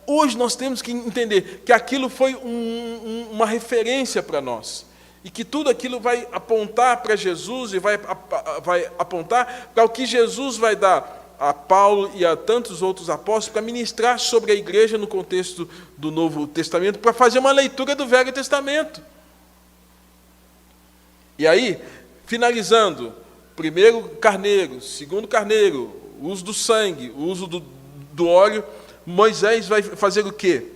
Speaker 2: hoje nós temos que entender que aquilo foi uma referência para nós, e que tudo aquilo vai apontar para Jesus, e vai apontar para o que Jesus vai dar a Paulo e a tantos outros apóstolos para ministrar sobre a igreja no contexto do Novo Testamento, para fazer uma leitura do Velho Testamento. E aí, finalizando, primeiro carneiro, segundo carneiro, o uso do sangue, o uso do óleo, Moisés vai fazer o quê?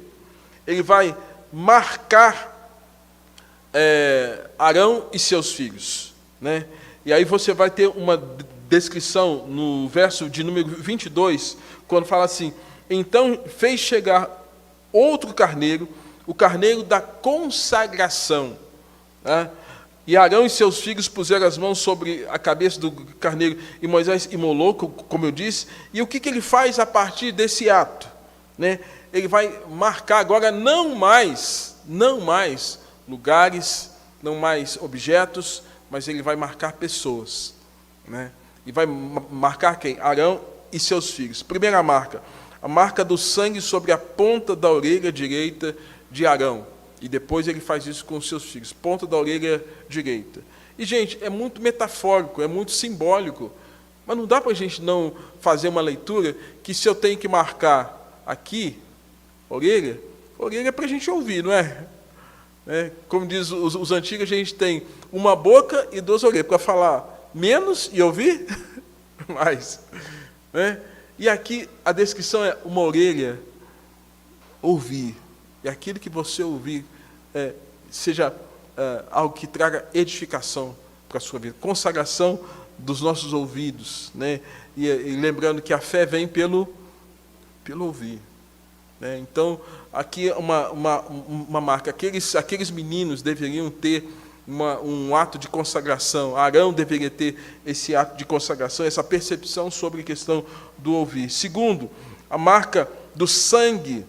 Speaker 2: Ele vai marcar Arão e seus filhos, né? E aí você vai ter uma descrição no verso de número 22, quando fala assim: então fez chegar outro carneiro, o carneiro da consagração, né? E Arão e seus filhos puseram as mãos sobre a cabeça do carneiro, e Moisés imolou, como eu disse. E o que ele faz a partir desse ato, né? Ele vai marcar agora não mais lugares, não mais objetos, mas ele vai marcar pessoas, né? E vai marcar quem? Arão e seus filhos. Primeira marca, a marca do sangue sobre a ponta da orelha direita de Arão. E depois ele faz isso com os seus filhos, ponta da orelha direita. E, gente, é muito metafórico, é muito simbólico. Mas não dá para a gente não fazer uma leitura que, se eu tenho que marcar aqui, orelha é para a gente ouvir, não é? Como diz os antigos, a gente tem uma boca e duas orelhas, para falar menos e ouvir mais, né? E aqui a descrição é uma orelha, ouvir. E aquilo que você ouvir seja algo que traga edificação para a sua vida, consagração dos nossos ouvidos, né? E lembrando que a fé vem pelo ouvir, né? Então, aqui uma marca. Aqueles meninos deveriam ter um ato de consagração. Arão deveria ter esse ato de consagração, essa percepção sobre a questão do ouvir. Segundo, a marca do sangue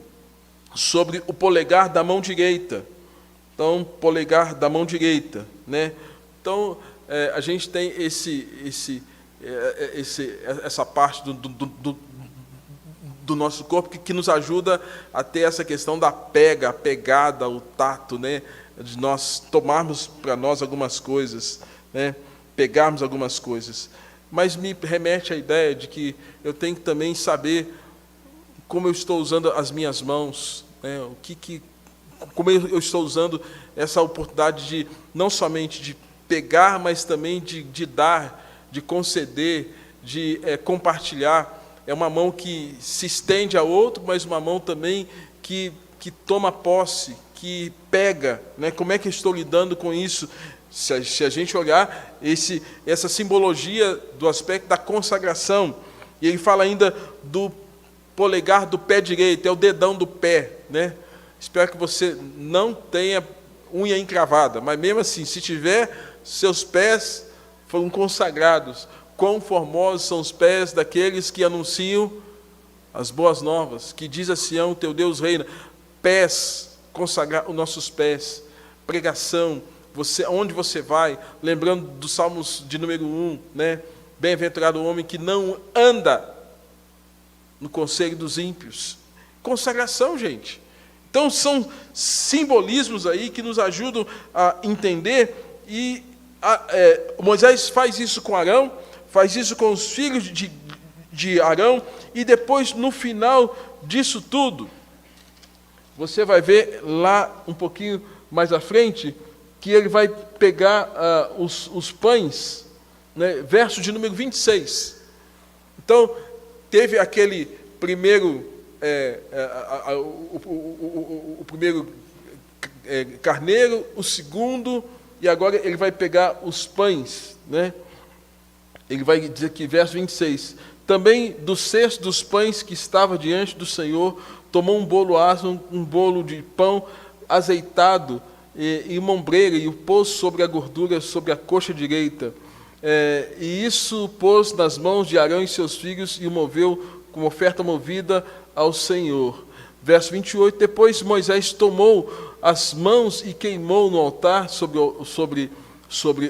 Speaker 2: sobre o polegar da mão direita. Então, polegar da mão direita, né? Então, a gente tem essa parte do nosso corpo que nos ajuda a ter essa questão da a pegada, o tato, né? De nós tomarmos para nós algumas coisas, né? Pegarmos algumas coisas. Mas me remete à ideia de que eu tenho que também saber como eu estou usando as minhas mãos, né? Como eu estou usando essa oportunidade de não somente de pegar, mas também de dar, de conceder, de compartilhar. É uma mão que se estende a outro, mas uma mão também que toma posse, que pega, né? Como é que eu estou lidando com isso? Se a gente olhar essa simbologia do aspecto da consagração, e ele fala ainda do polegar do pé direito, é o dedão do pé, né? Espero que você não tenha unha encravada, mas mesmo assim, se tiver, seus pés foram consagrados. Quão formosos são os pés daqueles que anunciam as boas novas, que diz a Sião, teu Deus reina. Pés, consagrar os nossos pés, pregação, onde você vai, lembrando dos Salmos de número 1, né? Bem-aventurado o homem que não anda no conselho dos ímpios. Consagração, gente. Então, são simbolismos aí que nos ajudam a entender, e Moisés faz isso com Arão, faz isso com os filhos de Arão, e depois, no final disso tudo, você vai ver lá um pouquinho mais à frente, que ele vai pegar os pães, né, verso de número 26. Então, teve aquele primeiro, o primeiro carneiro, o segundo, e agora ele vai pegar os pães, né? Ele vai dizer aqui, verso 26, também do cesto dos pães que estava diante do Senhor, tomou um bolo áspero, um bolo de pão azeitado e uma ombreira, e o pôs sobre a gordura, sobre a coxa direita. E isso pôs nas mãos de Arão e seus filhos, e o moveu como oferta movida ao Senhor. Verso 28, depois Moisés tomou as mãos e queimou no altar sobre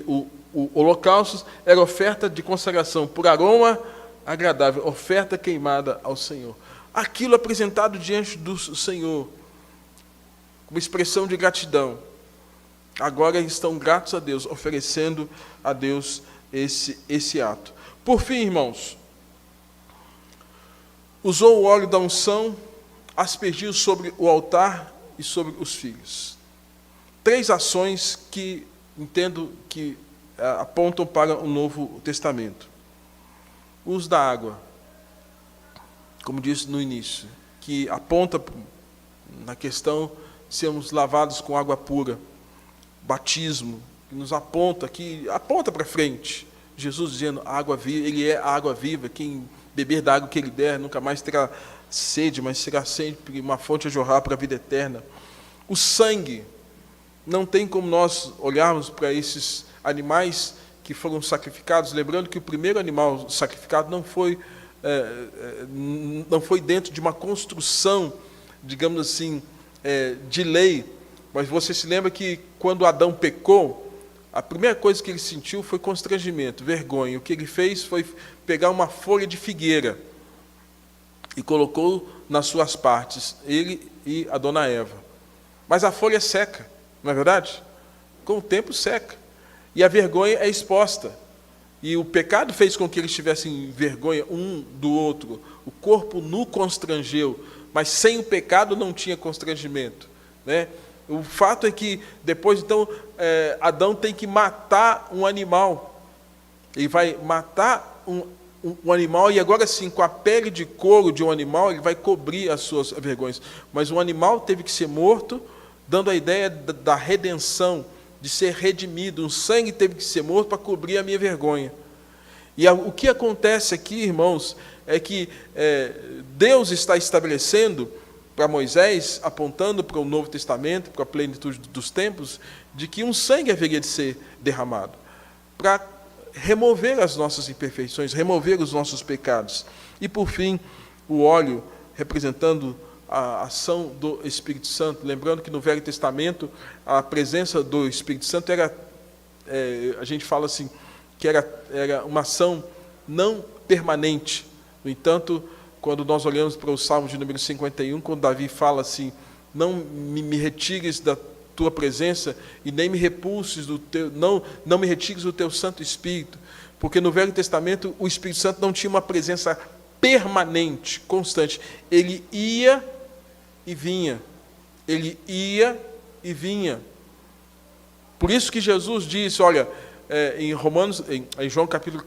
Speaker 2: o holocausto, era oferta de consagração por aroma agradável, oferta queimada ao Senhor. Aquilo apresentado diante do Senhor, uma expressão de gratidão. Agora estão gratos a Deus, oferecendo a Deus esse ato. Por fim, irmãos, usou o óleo da unção, aspergiu sobre o altar e sobre os filhos. 3 ações que entendo que apontam para o Novo Testamento. O uso da água, como disse no início, que aponta na questão de sermos lavados com água pura. Batismo, que nos aponta para frente. Jesus dizendo, a água viva, Ele é a água viva, quem beber da água que Ele der, nunca mais terá sede, mas será sempre uma fonte a jorrar para a vida eterna. O sangue, não tem como nós olharmos para esses animais que foram sacrificados, lembrando que o primeiro animal sacrificado não foi dentro de uma construção, digamos assim, de lei, mas você se lembra que quando Adão pecou, a primeira coisa que ele sentiu foi constrangimento, vergonha. O que ele fez foi pegar uma folha de figueira e colocou nas suas partes, ele e a dona Eva. Mas a folha seca, não é verdade? Com o tempo seca. E a vergonha é exposta. E o pecado fez com que eles tivessem vergonha um do outro. O corpo nu constrangeu, mas sem o pecado não tinha constrangimento, né? O fato é que depois, então, Adão tem que matar um animal. Ele vai matar um animal, e agora sim, com a pele de couro de um animal, ele vai cobrir as suas vergonhas. Mas o animal teve que ser morto, dando a ideia da redenção, de ser redimido. Um sangue teve que ser morto para cobrir a minha vergonha. E o que acontece aqui, irmãos, é que Deus está estabelecendo para Moisés, apontando para o Novo Testamento, para a plenitude dos tempos, de que um sangue haveria de ser derramado, para remover as nossas imperfeições, remover os nossos pecados. E, por fim, o óleo, representando a ação do Espírito Santo. Lembrando que no Velho Testamento, a presença do Espírito Santo era, a gente fala assim, que era uma ação não permanente. No entanto, quando nós olhamos para o Salmo de número 51, quando Davi fala assim, não me retires da tua presença e nem me repulses não me retires do teu Santo Espírito, porque no Velho Testamento o Espírito Santo não tinha uma presença permanente, constante. Ele ia e vinha. Ele ia e vinha. Por isso que Jesus disse, olha, em Romanos, em João capítulo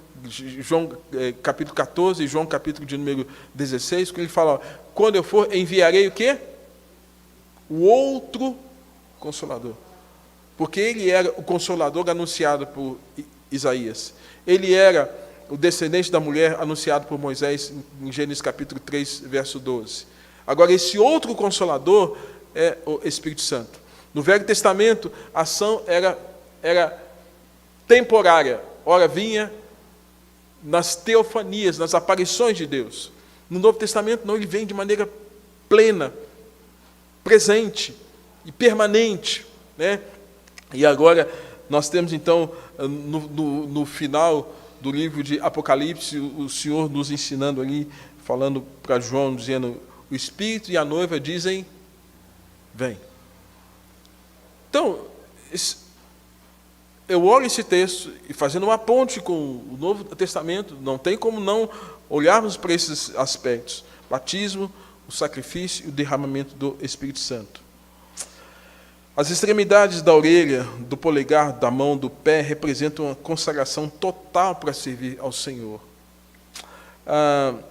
Speaker 2: 14 e João capítulo de número 16, que ele fala, ó, quando eu for, enviarei o quê? O outro Consolador. Porque ele era o Consolador anunciado por Isaías. Ele era o descendente da mulher anunciado por Moisés em Gênesis capítulo 3, verso 12. Agora, esse outro Consolador é o Espírito Santo. No Velho Testamento, a ação era temporária. Ora, vinha nas teofanias, nas aparições de Deus. No Novo Testamento, não, ele vem de maneira plena, presente e permanente, né? E agora, nós temos, então, no final do livro de Apocalipse, o Senhor nos ensinando ali, falando para João, dizendo, o Espírito e a noiva dizem, vem. Então, eu olho esse texto e fazendo uma ponte com o Novo Testamento, não tem como não olharmos para esses aspectos. Batismo, o sacrifício e o derramamento do Espírito Santo. As extremidades da orelha, do polegar, da mão, do pé, representam uma consagração total para servir ao Senhor.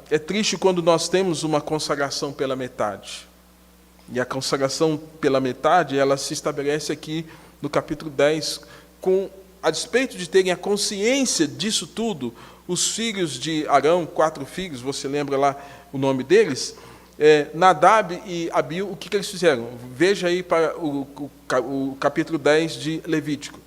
Speaker 2: É triste quando nós temos uma consagração pela metade. E a consagração pela metade, ela se estabelece aqui no capítulo 10, a despeito de terem a consciência disso tudo, os filhos de Arão, 4 filhos, você lembra lá o nome deles? Nadab e Abiú, o que eles fizeram? Veja aí para o capítulo 10 de Levítico.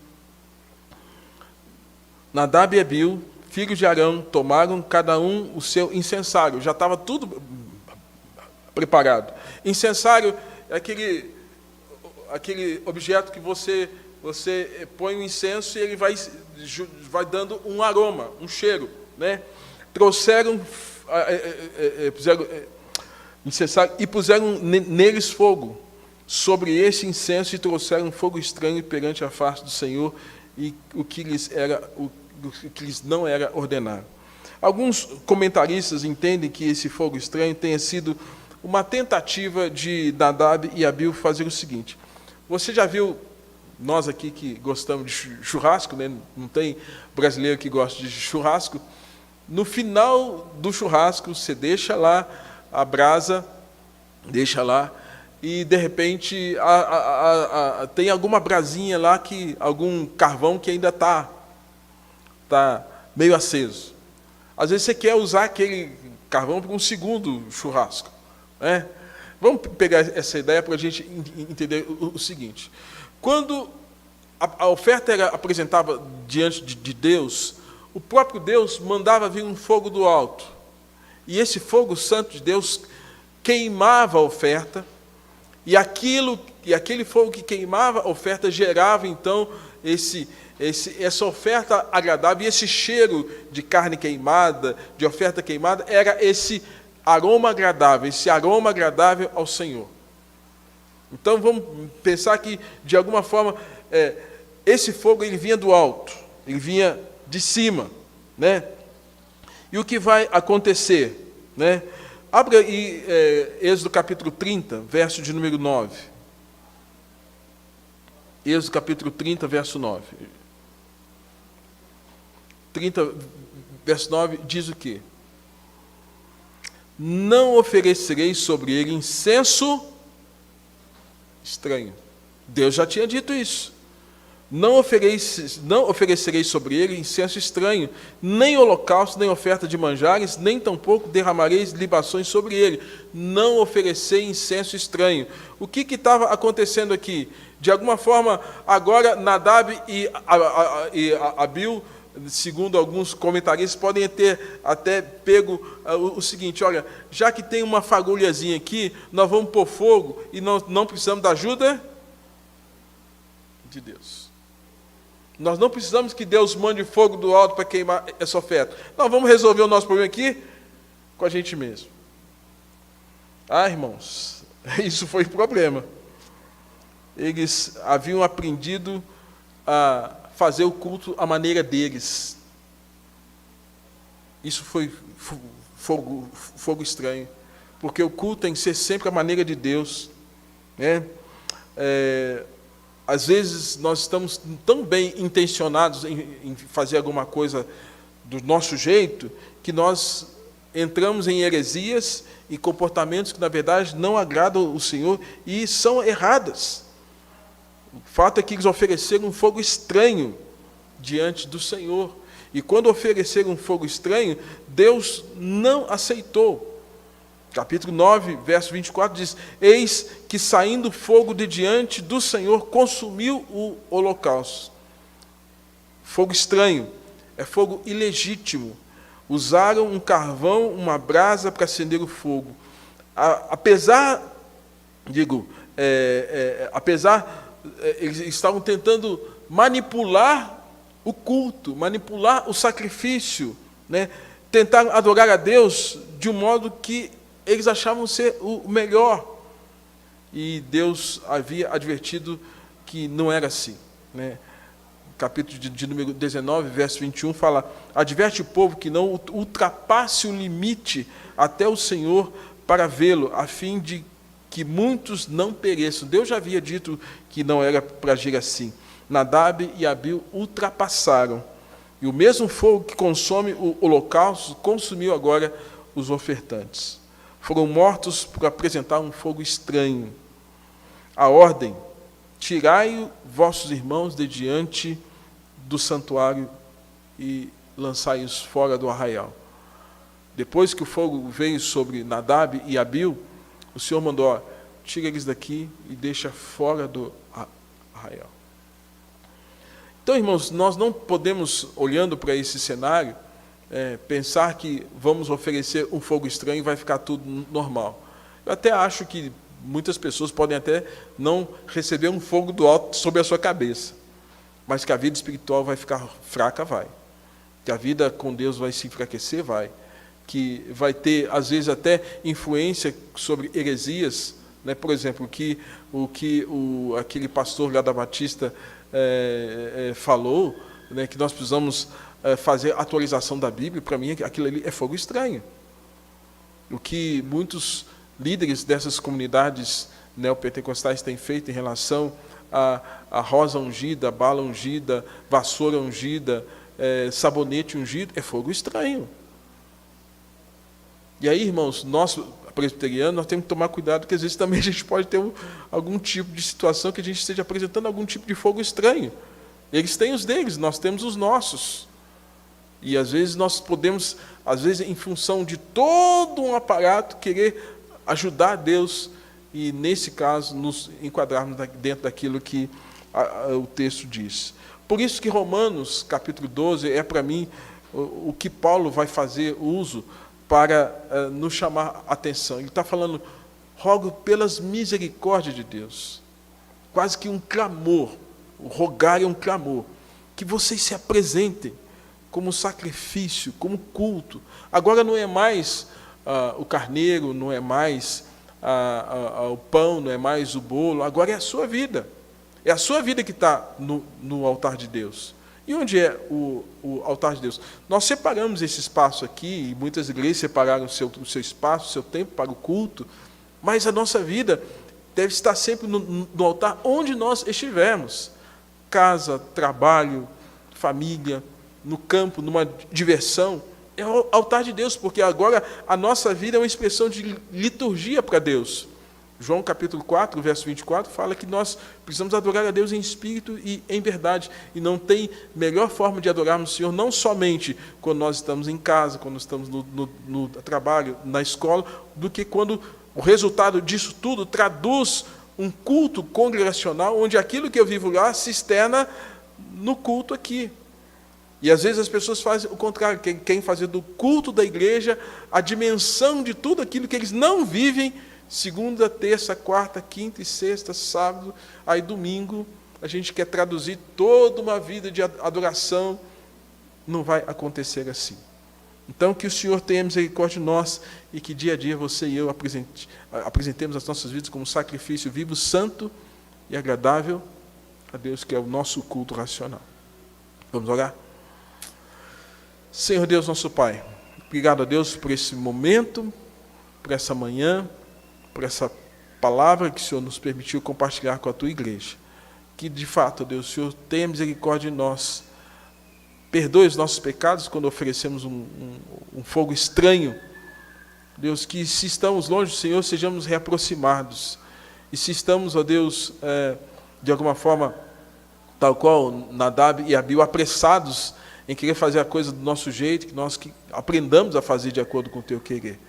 Speaker 2: Nadab e Abiú, filhos de Arão, tomaram cada um o seu incensário. Já estava tudo preparado. Incensário é aquele objeto que você põe o incenso e ele vai dando um aroma, um cheiro, né? Puseram incensário e puseram neles fogo. Sobre esse incenso e trouxeram um fogo estranho perante a face do Senhor, e o que lhes não era ordenado. Alguns comentaristas entendem que esse fogo estranho tenha sido uma tentativa de Nadab e Abiú fazer o seguinte. Você já viu, nós aqui que gostamos de churrasco, né? Não tem brasileiro que gosta de churrasco. No final do churrasco, você deixa lá a brasa, deixa lá, e de repente tem alguma brasinha lá, algum carvão que ainda está meio aceso. Às vezes você quer usar aquele carvão para um segundo churrasco, né? Vamos pegar essa ideia para a gente entender o seguinte. Quando a oferta era apresentada diante de Deus, o próprio Deus mandava vir um fogo do alto. E esse fogo santo de Deus queimava a oferta, e aquele fogo que queimava a oferta gerava, então, essa oferta agradável, e esse cheiro de carne queimada, de oferta queimada, era esse aroma agradável ao Senhor. Então, vamos pensar que, de alguma forma, esse fogo ele vinha do alto, ele vinha de cima, né? E o que vai acontecer, né? Abra aí Êxodo capítulo 30, verso de número 9. Êxodo capítulo 30, verso 9. 30, verso 9, diz o quê? Não oferecereis sobre ele incenso estranho. Deus já tinha dito isso. Não oferecereis sobre ele incenso estranho, nem holocausto, nem oferta de manjares, nem tampouco derramareis libações sobre ele. Não oferecei incenso estranho. O que estava acontecendo aqui? De alguma forma, agora Nadab e Abiú, segundo alguns comentaristas, podem ter até pego o seguinte: olha, já que tem uma fagulhazinha aqui, nós vamos pôr fogo e não precisamos da ajuda de Deus. Nós não precisamos que Deus mande fogo do alto para queimar essa oferta. Nós vamos resolver o nosso problema aqui com a gente mesmo. Ah, irmãos, isso foi o problema. Eles haviam aprendido a fazer o culto à maneira deles. Isso foi fogo estranho. Porque o culto tem que ser sempre a maneira de Deus, né? Às vezes nós estamos tão bem intencionados em fazer alguma coisa do nosso jeito, que nós entramos em heresias e comportamentos que, na verdade, não agradam o Senhor e são erradas. O fato é que eles ofereceram um fogo estranho diante do Senhor. E quando ofereceram um fogo estranho, Deus não aceitou. Capítulo 9, verso 24 diz: eis que saindo fogo de diante do Senhor consumiu o holocausto. Fogo estranho, é fogo ilegítimo. Usaram um carvão, uma brasa para acender o fogo. Eles estavam tentando manipular o culto, manipular o sacrifício, né? Tentaram adorar a Deus de um modo que eles achavam ser o melhor. E Deus havia advertido que não era assim, né? Capítulo de número 19, verso 21, fala: adverte o povo que não ultrapasse o limite até o Senhor para vê-lo, a fim de que muitos não pereçam. Deus já havia dito que não era para agir assim. Nadab e Abiú ultrapassaram. E o mesmo fogo que consome o holocausto consumiu agora os ofertantes. Foram mortos por apresentar um fogo estranho. A ordem: tirai vossos irmãos de diante do santuário e lançai-os fora do arraial. Depois que o fogo veio sobre Nadab e Abiú, o Senhor mandou: tira eles daqui e deixa fora do arraial. Então, irmãos, nós não podemos, olhando para esse cenário, pensar que vamos oferecer um fogo estranho e vai ficar tudo normal. Eu até acho que muitas pessoas podem até não receber um fogo do alto sobre a sua cabeça, mas que a vida espiritual vai ficar fraca, vai. Que a vida com Deus vai se enfraquecer, vai. Que vai ter, às vezes, até influência sobre heresias, né? Por exemplo, aquele pastor lá da Batista falou, né, que nós precisamos fazer atualização da Bíblia. Para mim, aquilo ali é fogo estranho. O que muitos líderes dessas comunidades neopentecostais têm feito em relação a rosa ungida, bala ungida, vassoura ungida, sabonete ungido, é fogo estranho. E aí, irmãos, nós presbiterianos, nós temos que tomar cuidado, porque às vezes também a gente pode ter algum tipo de situação que a gente esteja apresentando algum tipo de fogo estranho. Eles têm os deles, nós temos os nossos. E às vezes nós podemos, às vezes em função de todo um aparato, querer ajudar Deus e, nesse caso, nos enquadrarmos dentro daquilo que o texto diz. Por isso que Romanos, capítulo 12, é para mim o que Paulo vai fazer uso para nos chamar a atenção. Ele está falando, rogo pelas misericórdias de Deus. Quase que um clamor, o rogar é um clamor, que vocês se apresentem como sacrifício, como culto. Agora não é mais o carneiro, não é mais o pão, não é mais o bolo, agora é a sua vida. É a sua vida que está no altar de Deus. E onde é o altar de Deus? Nós separamos esse espaço aqui, e muitas igrejas separaram o seu espaço, o seu tempo para o culto, mas a nossa vida deve estar sempre no altar onde nós estivermos. Casa, trabalho, família, no campo, numa diversão, é o altar de Deus, porque agora a nossa vida é uma expressão de liturgia para Deus. João capítulo 4, verso 24, fala que nós precisamos adorar a Deus em espírito e em verdade. E não tem melhor forma de adorarmos o Senhor, não somente quando nós estamos em casa, quando estamos no trabalho, na escola, do que quando o resultado disso tudo traduz um culto congregacional, onde aquilo que eu vivo lá se externa no culto aqui. E às vezes as pessoas fazem o contrário, querem fazer do culto da igreja a dimensão de tudo aquilo que eles não vivem segunda, terça, quarta, quinta e sexta, sábado, aí domingo, a gente quer traduzir toda uma vida de adoração. Não vai acontecer assim. Então, que o Senhor tenha misericórdia de nós e que dia a dia você e eu apresentemos as nossas vidas como sacrifício vivo, santo e agradável a Deus, que é o nosso culto racional. Vamos orar? Senhor Deus, nosso Pai, obrigado a Deus por esse momento, por essa manhã, por essa palavra que o Senhor nos permitiu compartilhar com a Tua igreja. Que, de fato, Deus, o Senhor tenha misericórdia de nós. Perdoe os nossos pecados quando oferecemos um fogo estranho. Deus, que se estamos longe do Senhor, sejamos reaproximados. E se estamos, ó Deus, de alguma forma, tal qual Nadab e Abiú, apressados em querer fazer a coisa do nosso jeito, que nós aprendamos a fazer de acordo com o Teu querer.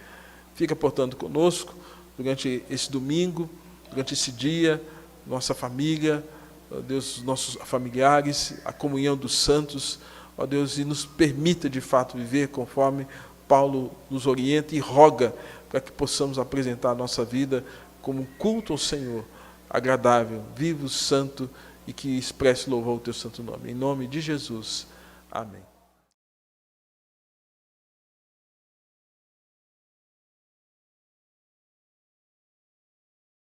Speaker 2: Fica, portanto, conosco durante esse domingo, durante esse dia, nossa família, ó Deus, nossos familiares, a comunhão dos santos, ó Deus, e nos permita de fato viver conforme Paulo nos orienta e roga para que possamos apresentar a nossa vida como um culto ao Senhor, agradável, vivo, santo e que expresse louvor ao Teu santo nome. Em nome de Jesus. Amém.